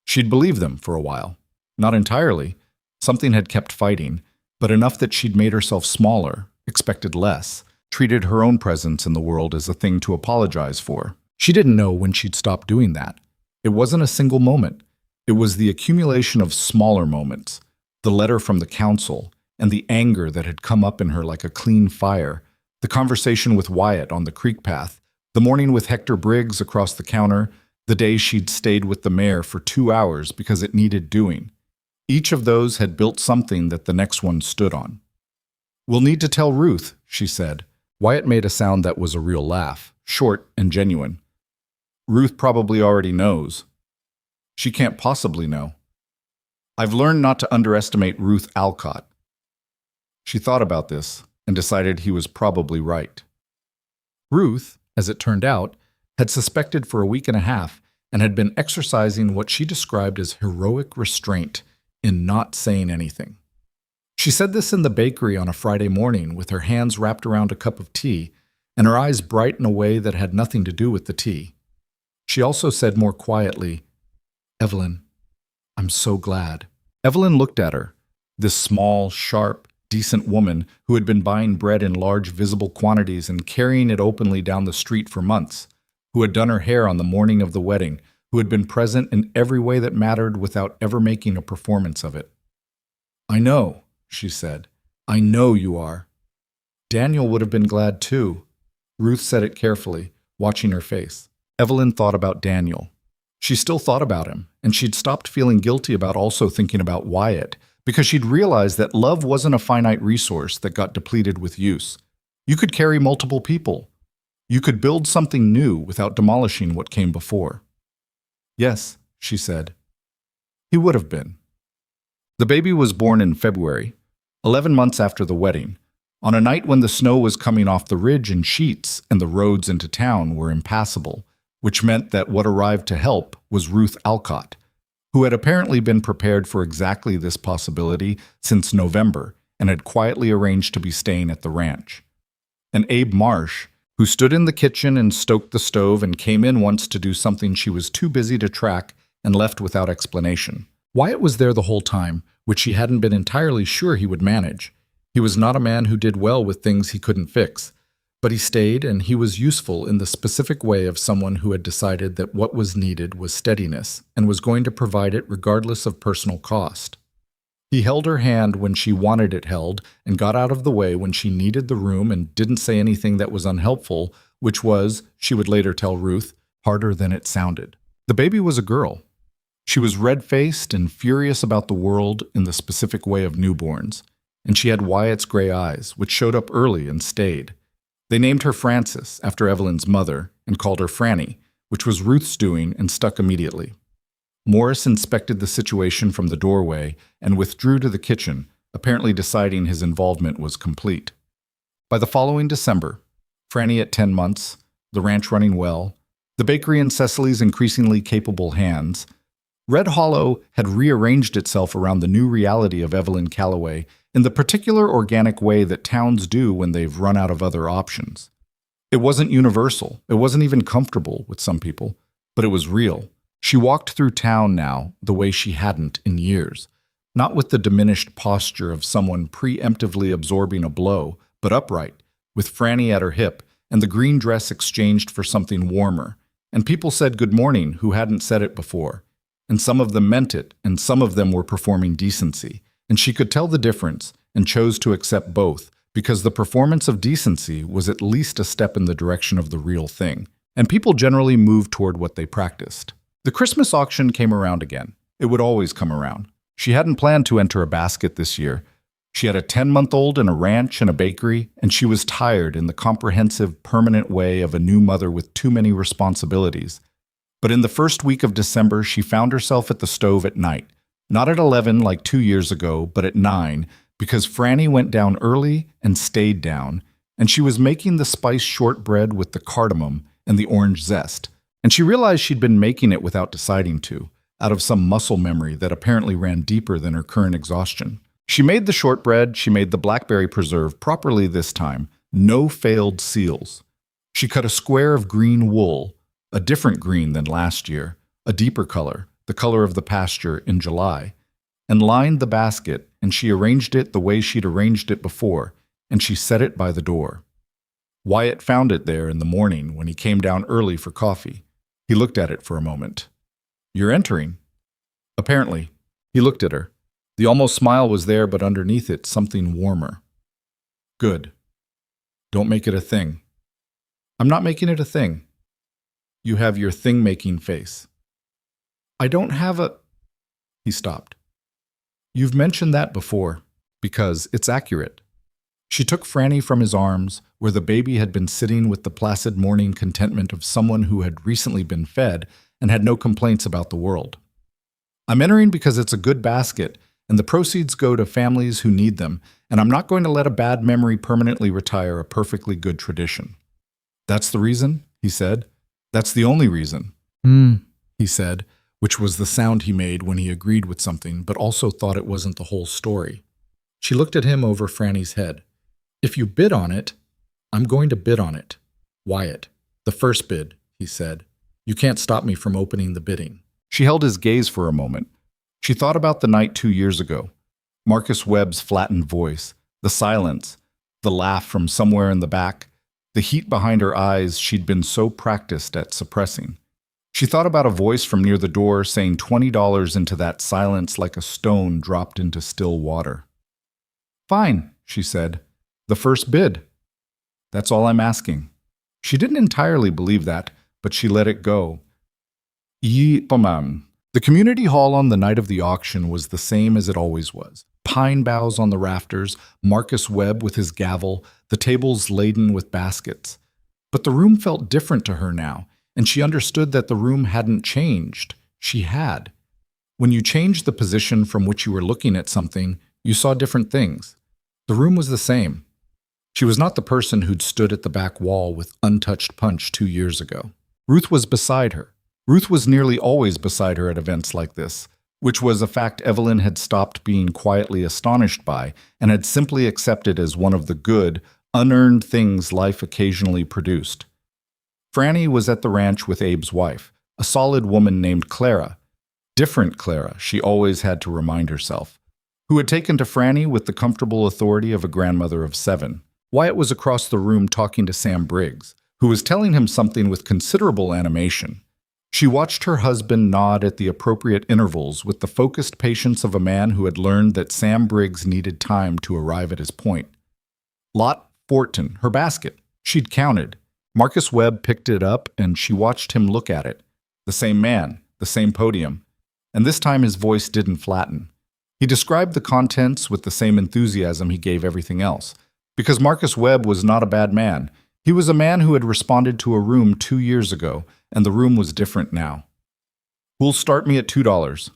She'd believed them for a while. Not entirely. Something had kept fighting, but enough that she'd made herself smaller, expected less, treated her own presence in the world as a thing to apologize for. She didn't know when she'd stop doing that. It wasn't a single moment. It was the accumulation of smaller moments, the letter from the council, and the anger that had come up in her like a clean fire, the conversation with Wyatt on the creek path, the morning with Hector Briggs across the counter, the day she'd stayed with the mare for 2 hours because it needed doing. Each of those had built something that the next one stood on. "We'll need to tell Ruth," she said. Wyatt made a sound that was a real laugh, short and genuine. "Ruth probably already knows." "She can't possibly know." "I've learned not to underestimate Ruth Alcott." She thought about this and decided he was probably right. Ruth, as it turned out, had suspected for a week and a half and had been exercising what she described as heroic restraint, in not saying anything. She said this in the bakery on a Friday morning with her hands wrapped around a cup of tea and her eyes bright in a way that had nothing to do with the tea. She also said more quietly, "Evelyn, I'm so glad." Evelyn looked at her, this small, sharp, decent woman who had been buying bread in large visible quantities and carrying it openly down the street for months, who had done her hair on the morning of the wedding, who had been present in every way that mattered without ever making a performance of it. "I know," she said. "I know you are." Daniel would have been glad too. Ruth said it carefully, watching her face. Evelyn thought about Daniel. She still thought about him, and she'd stopped feeling guilty about also thinking about Wyatt, because she'd realized that love wasn't a finite resource that got depleted with use. You could carry multiple people. You could build something new without demolishing what came before. "Yes," she said. He would have been. The baby was born in February, 11 months after the wedding, on a night when the snow was coming off the ridge in sheets and the roads into town were impassable, which meant that what arrived to help was Ruth Alcott, who had apparently been prepared for exactly this possibility since November and had quietly arranged to be staying at the ranch. And Abe Marsh, who stood in the kitchen and stoked the stove and came in once to do something she was too busy to track and left without explanation. Wyatt was there the whole time, which she hadn't been entirely sure he would manage. He was not a man who did well with things he couldn't fix, but he stayed, and he was useful in the specific way of someone who had decided that what was needed was steadiness and was going to provide it regardless of personal cost. He held her hand when she wanted it held and got out of the way when she needed the room and didn't say anything that was unhelpful, which was, she would later tell Ruth, harder than it sounded. The baby was a girl. She was red-faced and furious about the world in the specific way of newborns, and she had Wyatt's gray eyes, which showed up early and stayed. They named her Frances, after Evelyn's mother, and called her Franny, which was Ruth's doing and stuck immediately. Morris inspected the situation from the doorway and withdrew to the kitchen, apparently deciding his involvement was complete. By the following December, Franny at 10 months, the ranch running well, the bakery in Cecily's increasingly capable hands, Red Hollow had rearranged itself around the new reality of Evelyn Calloway in the particular organic way that towns do when they've run out of other options. It wasn't universal, it wasn't even comfortable with some people, but it was real. She walked through town now the way she hadn't in years, not with the diminished posture of someone preemptively absorbing a blow, but upright, with Franny at her hip and the green dress exchanged for something warmer, and people said good morning who hadn't said it before. And some of them meant it, and some of them were performing decency. And she could tell the difference, and chose to accept both, because the performance of decency was at least a step in the direction of the real thing. And people generally moved toward what they practiced. The Christmas auction came around again. It would always come around. She hadn't planned to enter a basket this year. She had a 10-month-old and a ranch and a bakery, and she was tired in the comprehensive, permanent way of a new mother with too many responsibilities. But in the first week of December, she found herself at the stove at night. Not at 11 like 2 years ago, but at 9, because Franny went down early and stayed down, and she was making the spiced shortbread with the cardamom and the orange zest. And she realized she'd been making it without deciding to, out of some muscle memory that apparently ran deeper than her current exhaustion. She made the shortbread, she made the blackberry preserve properly this time, no failed seals. She cut a square of green wool, a different green than last year, a deeper color, the color of the pasture in July, and lined the basket, and she arranged it the way she'd arranged it before, and she set it by the door. Wyatt found it there in the morning when he came down early for coffee. He looked at it for a moment. "You're entering." Apparently. He looked at her. The almost smile was there, but underneath it, something warmer. "Good. Don't make it a thing." "I'm not making it a thing." "You have your thing-making face." "I don't have a—" He stopped. "You've mentioned that before, because it's accurate." She took Franny from his arms, where the baby had been sitting with the placid morning contentment of someone who had recently been fed and had no complaints about the world. "I'm entering because it's a good basket, and the proceeds go to families who need them, and I'm not going to let a bad memory permanently retire a perfectly good tradition." "That's the reason?" he said. "That's the only reason." He said, which was the sound he made when he agreed with something but also thought it wasn't the whole story. She looked at him over Franny's head. "If you bid on it, I'm going to bid on it. Wyatt, the first bid," he said. "You can't stop me from opening the bidding." She held his gaze for a moment. She thought about the night 2 years ago. Marcus Webb's flattened voice, the silence, the laugh from somewhere in the back, the heat behind her eyes she'd been so practiced at suppressing. She thought about a voice from near the door saying $20 into that silence like a stone dropped into still water. "Fine," she said. "The first bid. That's all I'm asking." She didn't entirely believe that, but she let it go. The community hall on the night of the auction was the same as it always was. Pine boughs on the rafters, Marcus Webb with his gavel, the tables laden with baskets. But the room felt different to her now, and she understood that the room hadn't changed. She had. When you changed the position from which you were looking at something, you saw different things. The room was the same. She was not the person who'd stood at the back wall with untouched punch 2 years ago. Ruth was beside her. Ruth was nearly always beside her at events like this, which was a fact Evelyn had stopped being quietly astonished by and had simply accepted as one of the good, unearned things life occasionally produced. Franny was at the ranch with Abe's wife, a solid woman named Clara. Different Clara, she always had to remind herself, who had taken to Franny with the comfortable authority of a grandmother of 7. Wyatt was across the room talking to Sam Briggs, who was telling him something with considerable animation. She watched her husband nod at the appropriate intervals with the focused patience of a man who had learned that Sam Briggs needed time to arrive at his point. Lot Fortin, her basket. She'd counted. Marcus Webb picked it up and she watched him look at it. The same man, the same podium. And this time his voice didn't flatten. He described the contents with the same enthusiasm he gave everything else. Because Marcus Webb was not a bad man. He was a man who had responded to a room 2 years ago, and the room was different now. "Who'll start me at $2?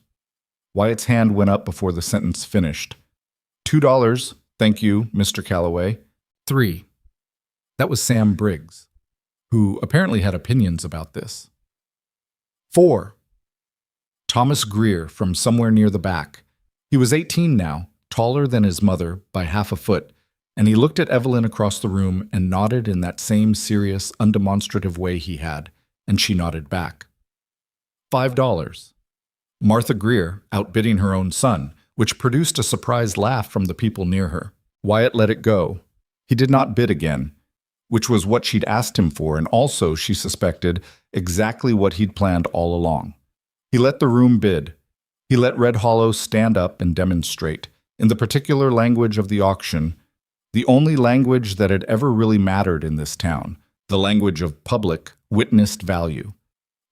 Wyatt's hand went up before the sentence finished. $2, thank you, Mr. Calloway. 3. That was Sam Briggs, who apparently had opinions about this. 4. Thomas Greer from somewhere near the back. He was 18 now, taller than his mother by half a foot, and he looked at Evelyn across the room and nodded in that same serious, undemonstrative way he had, and she nodded back. $5. Martha Greer, outbidding her own son, which produced a surprised laugh from the people near her. Wyatt let it go. He did not bid again, which was what she'd asked him for, and also, she suspected, exactly what he'd planned all along. He let the room bid. He let Red Hollow stand up and demonstrate, in the particular language of the auction, the only language that had ever really mattered in this town, the language of public, witnessed value.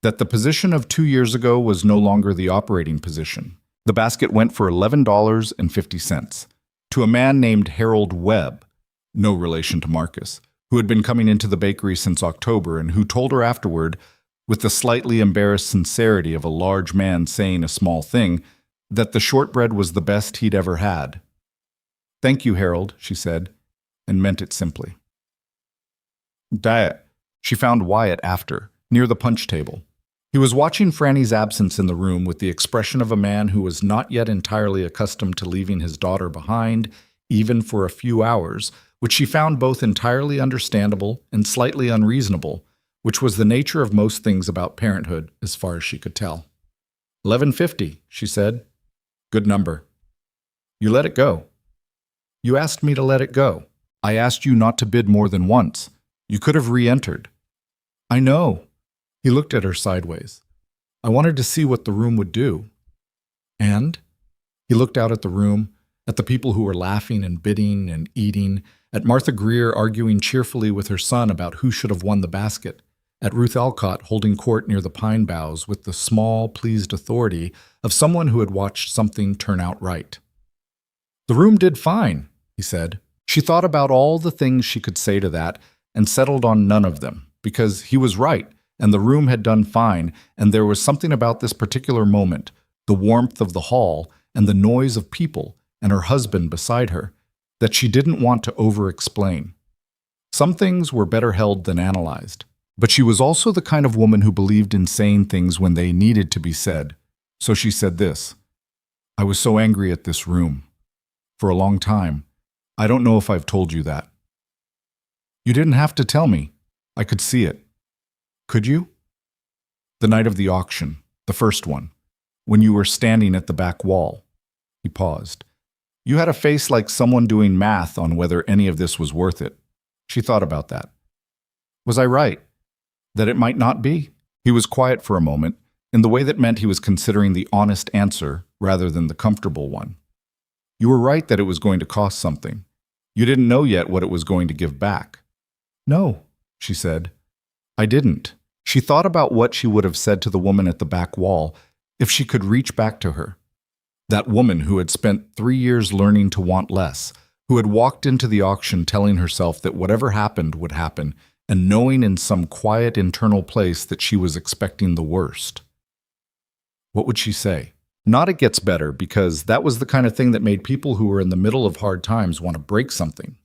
That the position of 2 years ago was no longer the operating position. The basket went for $11.50 to a man named Harold Webb, no relation to Marcus, who had been coming into the bakery since October and who told her afterward, with the slightly embarrassed sincerity of a large man saying a small thing, that the shortbread was the best he'd ever had. "Thank you, Harold," she said, and meant it simply. Diet. She found Wyatt after, near the punch table. He was watching Franny's absence in the room with the expression of a man who was not yet entirely accustomed to leaving his daughter behind, even for a few hours, which she found both entirely understandable and slightly unreasonable, which was the nature of most things about parenthood, as far as she could tell. $11.50, she said. "Good number." "You let it go." "You asked me to let it go. I asked you not to bid more than once. You could have re-entered." "I know." He looked at her sideways. "I wanted to see what the room would do." "And?" He looked out at the room, at the people who were laughing and bidding and eating, at Martha Greer arguing cheerfully with her son about who should have won the basket, at Ruth Alcott holding court near the pine boughs with the small, pleased authority of someone who had watched something turn out right. "The room did fine," he said. She thought about all the things she could say to that and settled on none of them, because he was right, and the room had done fine, and there was something about this particular moment, the warmth of the hall and the noise of people and her husband beside her, that she didn't want to over-explain. Some things were better held than analyzed, but she was also the kind of woman who believed in saying things when they needed to be said, So she said this: "I was so angry at this room. For a long time. I don't know if I've told you that." "You didn't have to tell me. I could see it." "Could you?" "The night of the auction, the first one, when you were standing at the back wall." He paused. "You had a face like someone doing math on whether any of this was worth it." She thought about that. "Was I right? That it might not be?" He was quiet for a moment, in the way that meant he was considering the honest answer rather than the comfortable one. "You were right that it was going to cost something. You didn't know yet what it was going to give back." "No," she said. "I didn't." She thought about what she would have said to the woman at the back wall if she could reach back to her. That woman who had spent 3 years learning to want less, who had walked into the auction telling herself that whatever happened would happen, and knowing in some quiet internal place that she was expecting the worst. What would she say? Not "it gets better," because that was the kind of thing that made people who were in the middle of hard times want to break something.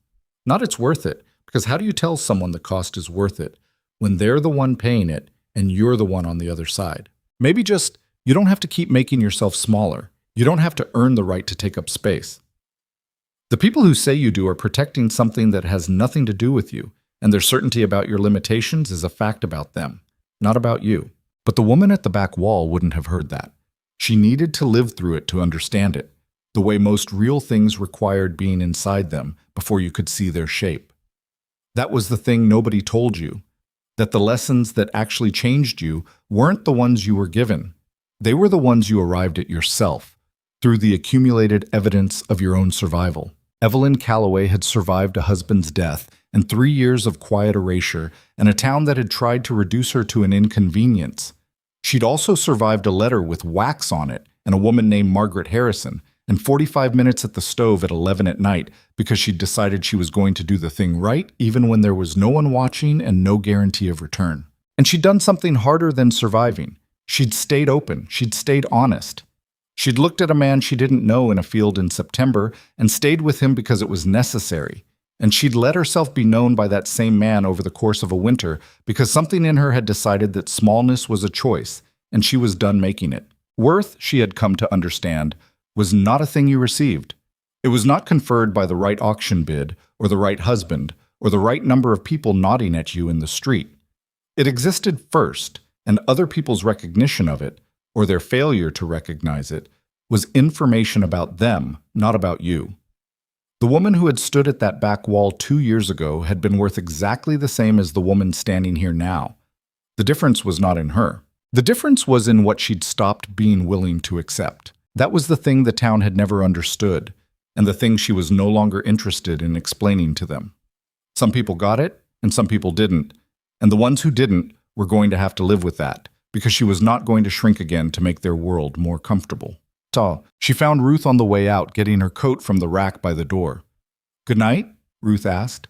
Not "it's worth it," because how do you tell someone the cost is worth it when they're the one paying it and you're the one on the other side? Maybe just, you don't have to keep making yourself smaller. You don't have to earn the right to take up space. The people who say you do are protecting something that has nothing to do with you, and their certainty about your limitations is a fact about them, not about you. But the woman at the back wall wouldn't have heard that. She needed to live through it to understand it, the way most real things required being inside them before you could see their shape. That was the thing nobody told you, that the lessons that actually changed you weren't the ones you were given. They were the ones you arrived at yourself, through the accumulated evidence of your own survival. Evelyn Calloway had survived a husband's death and 3 years of quiet erasure and a town that had tried to reduce her to an inconvenience. She'd also survived a letter with wax on it and a woman named Margaret Harrison, and 45 minutes at the stove at 11 at night because she'd decided she was going to do the thing right even when there was no one watching and no guarantee of return. And she'd done something harder than surviving. She'd stayed open. She'd stayed honest. She'd looked at a man she didn't know in a field in September and stayed with him because it was necessary. And she'd let herself be known by that same man over the course of a winter because something in her had decided that smallness was a choice, and she was done making it. Worth, she had come to understand, was not a thing you received. It was not conferred by the right auction bid, or the right husband, or the right number of people nodding at you in the street. It existed first, and other people's recognition of it, or their failure to recognize it, was information about them, not about you. The woman who had stood at that back wall 2 years ago had been worth exactly the same as the woman standing here now. The difference was not in her. The difference was in what she'd stopped being willing to accept. That was the thing the town had never understood, and the thing she was no longer interested in explaining to them. Some people got it, and some people didn't, and the ones who didn't were going to have to live with that, because she was not going to shrink again to make their world more comfortable. She found Ruth on the way out, getting her coat from the rack by the door. "Good night?" Ruth asked.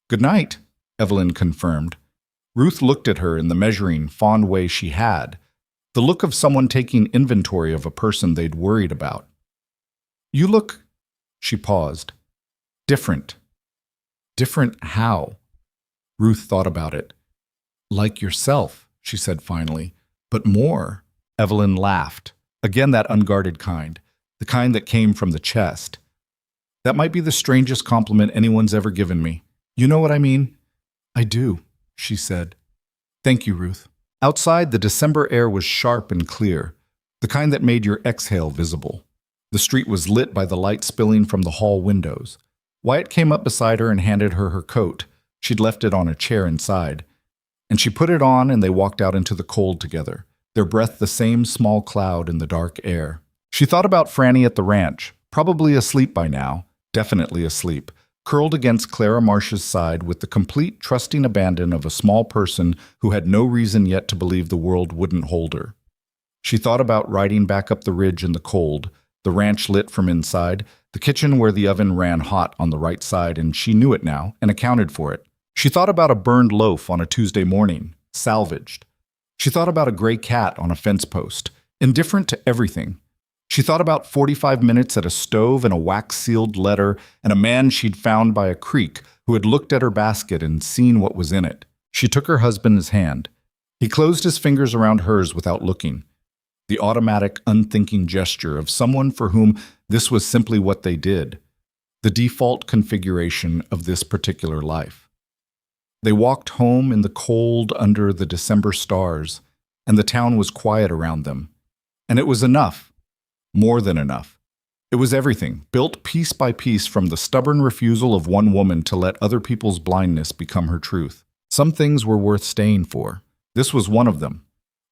"Good night," Evelyn confirmed. Ruth looked at her in the measuring, fond way she had, the look of someone taking inventory of a person they'd worried about. "You look," she paused, "different." "Different how?" Ruth thought about it. "Like yourself," she said finally, "but more." Evelyn laughed. Again, that unguarded kind, the kind that came from the chest. "That might be the strangest compliment anyone's ever given me. You know what I mean?" "I do," she said. "Thank you, Ruth." Outside, the December air was sharp and clear, the kind that made your exhale visible. The street was lit by the light spilling from the hall windows. Wyatt came up beside her and handed her her coat. She'd left it on a chair inside. And she put it on and they walked out into the cold together, their breath the same small cloud in the dark air. She thought about Franny at the ranch, probably asleep by now, definitely asleep, curled against Clara Marsh's side with the complete trusting abandon of a small person who had no reason yet to believe the world wouldn't hold her. She thought about riding back up the ridge in the cold, the ranch lit from inside, the kitchen where the oven ran hot on the right side, and she knew it now and accounted for it. She thought about a burned loaf on a Tuesday morning, salvaged. She thought about a gray cat on a fence post, indifferent to everything. She thought about 45 minutes at a stove and a wax-sealed letter and a man she'd found by a creek who had looked at her basket and seen what was in it. She took her husband's hand. He closed his fingers around hers without looking. the automatic, unthinking gesture of someone for whom this was simply what they did, the default configuration of this particular life. They walked home in the cold under the December stars, and the town was quiet around them. And it was enough, more than enough. It was everything, built piece by piece from the stubborn refusal of one woman to let other people's blindness become her truth. Some things were worth staying for. This was one of them.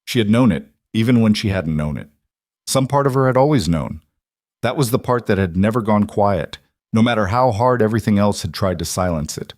She had known it, even when she hadn't known it. Some part of her had always known. That was the part that had never gone quiet, no matter how hard everything else had tried to silence it.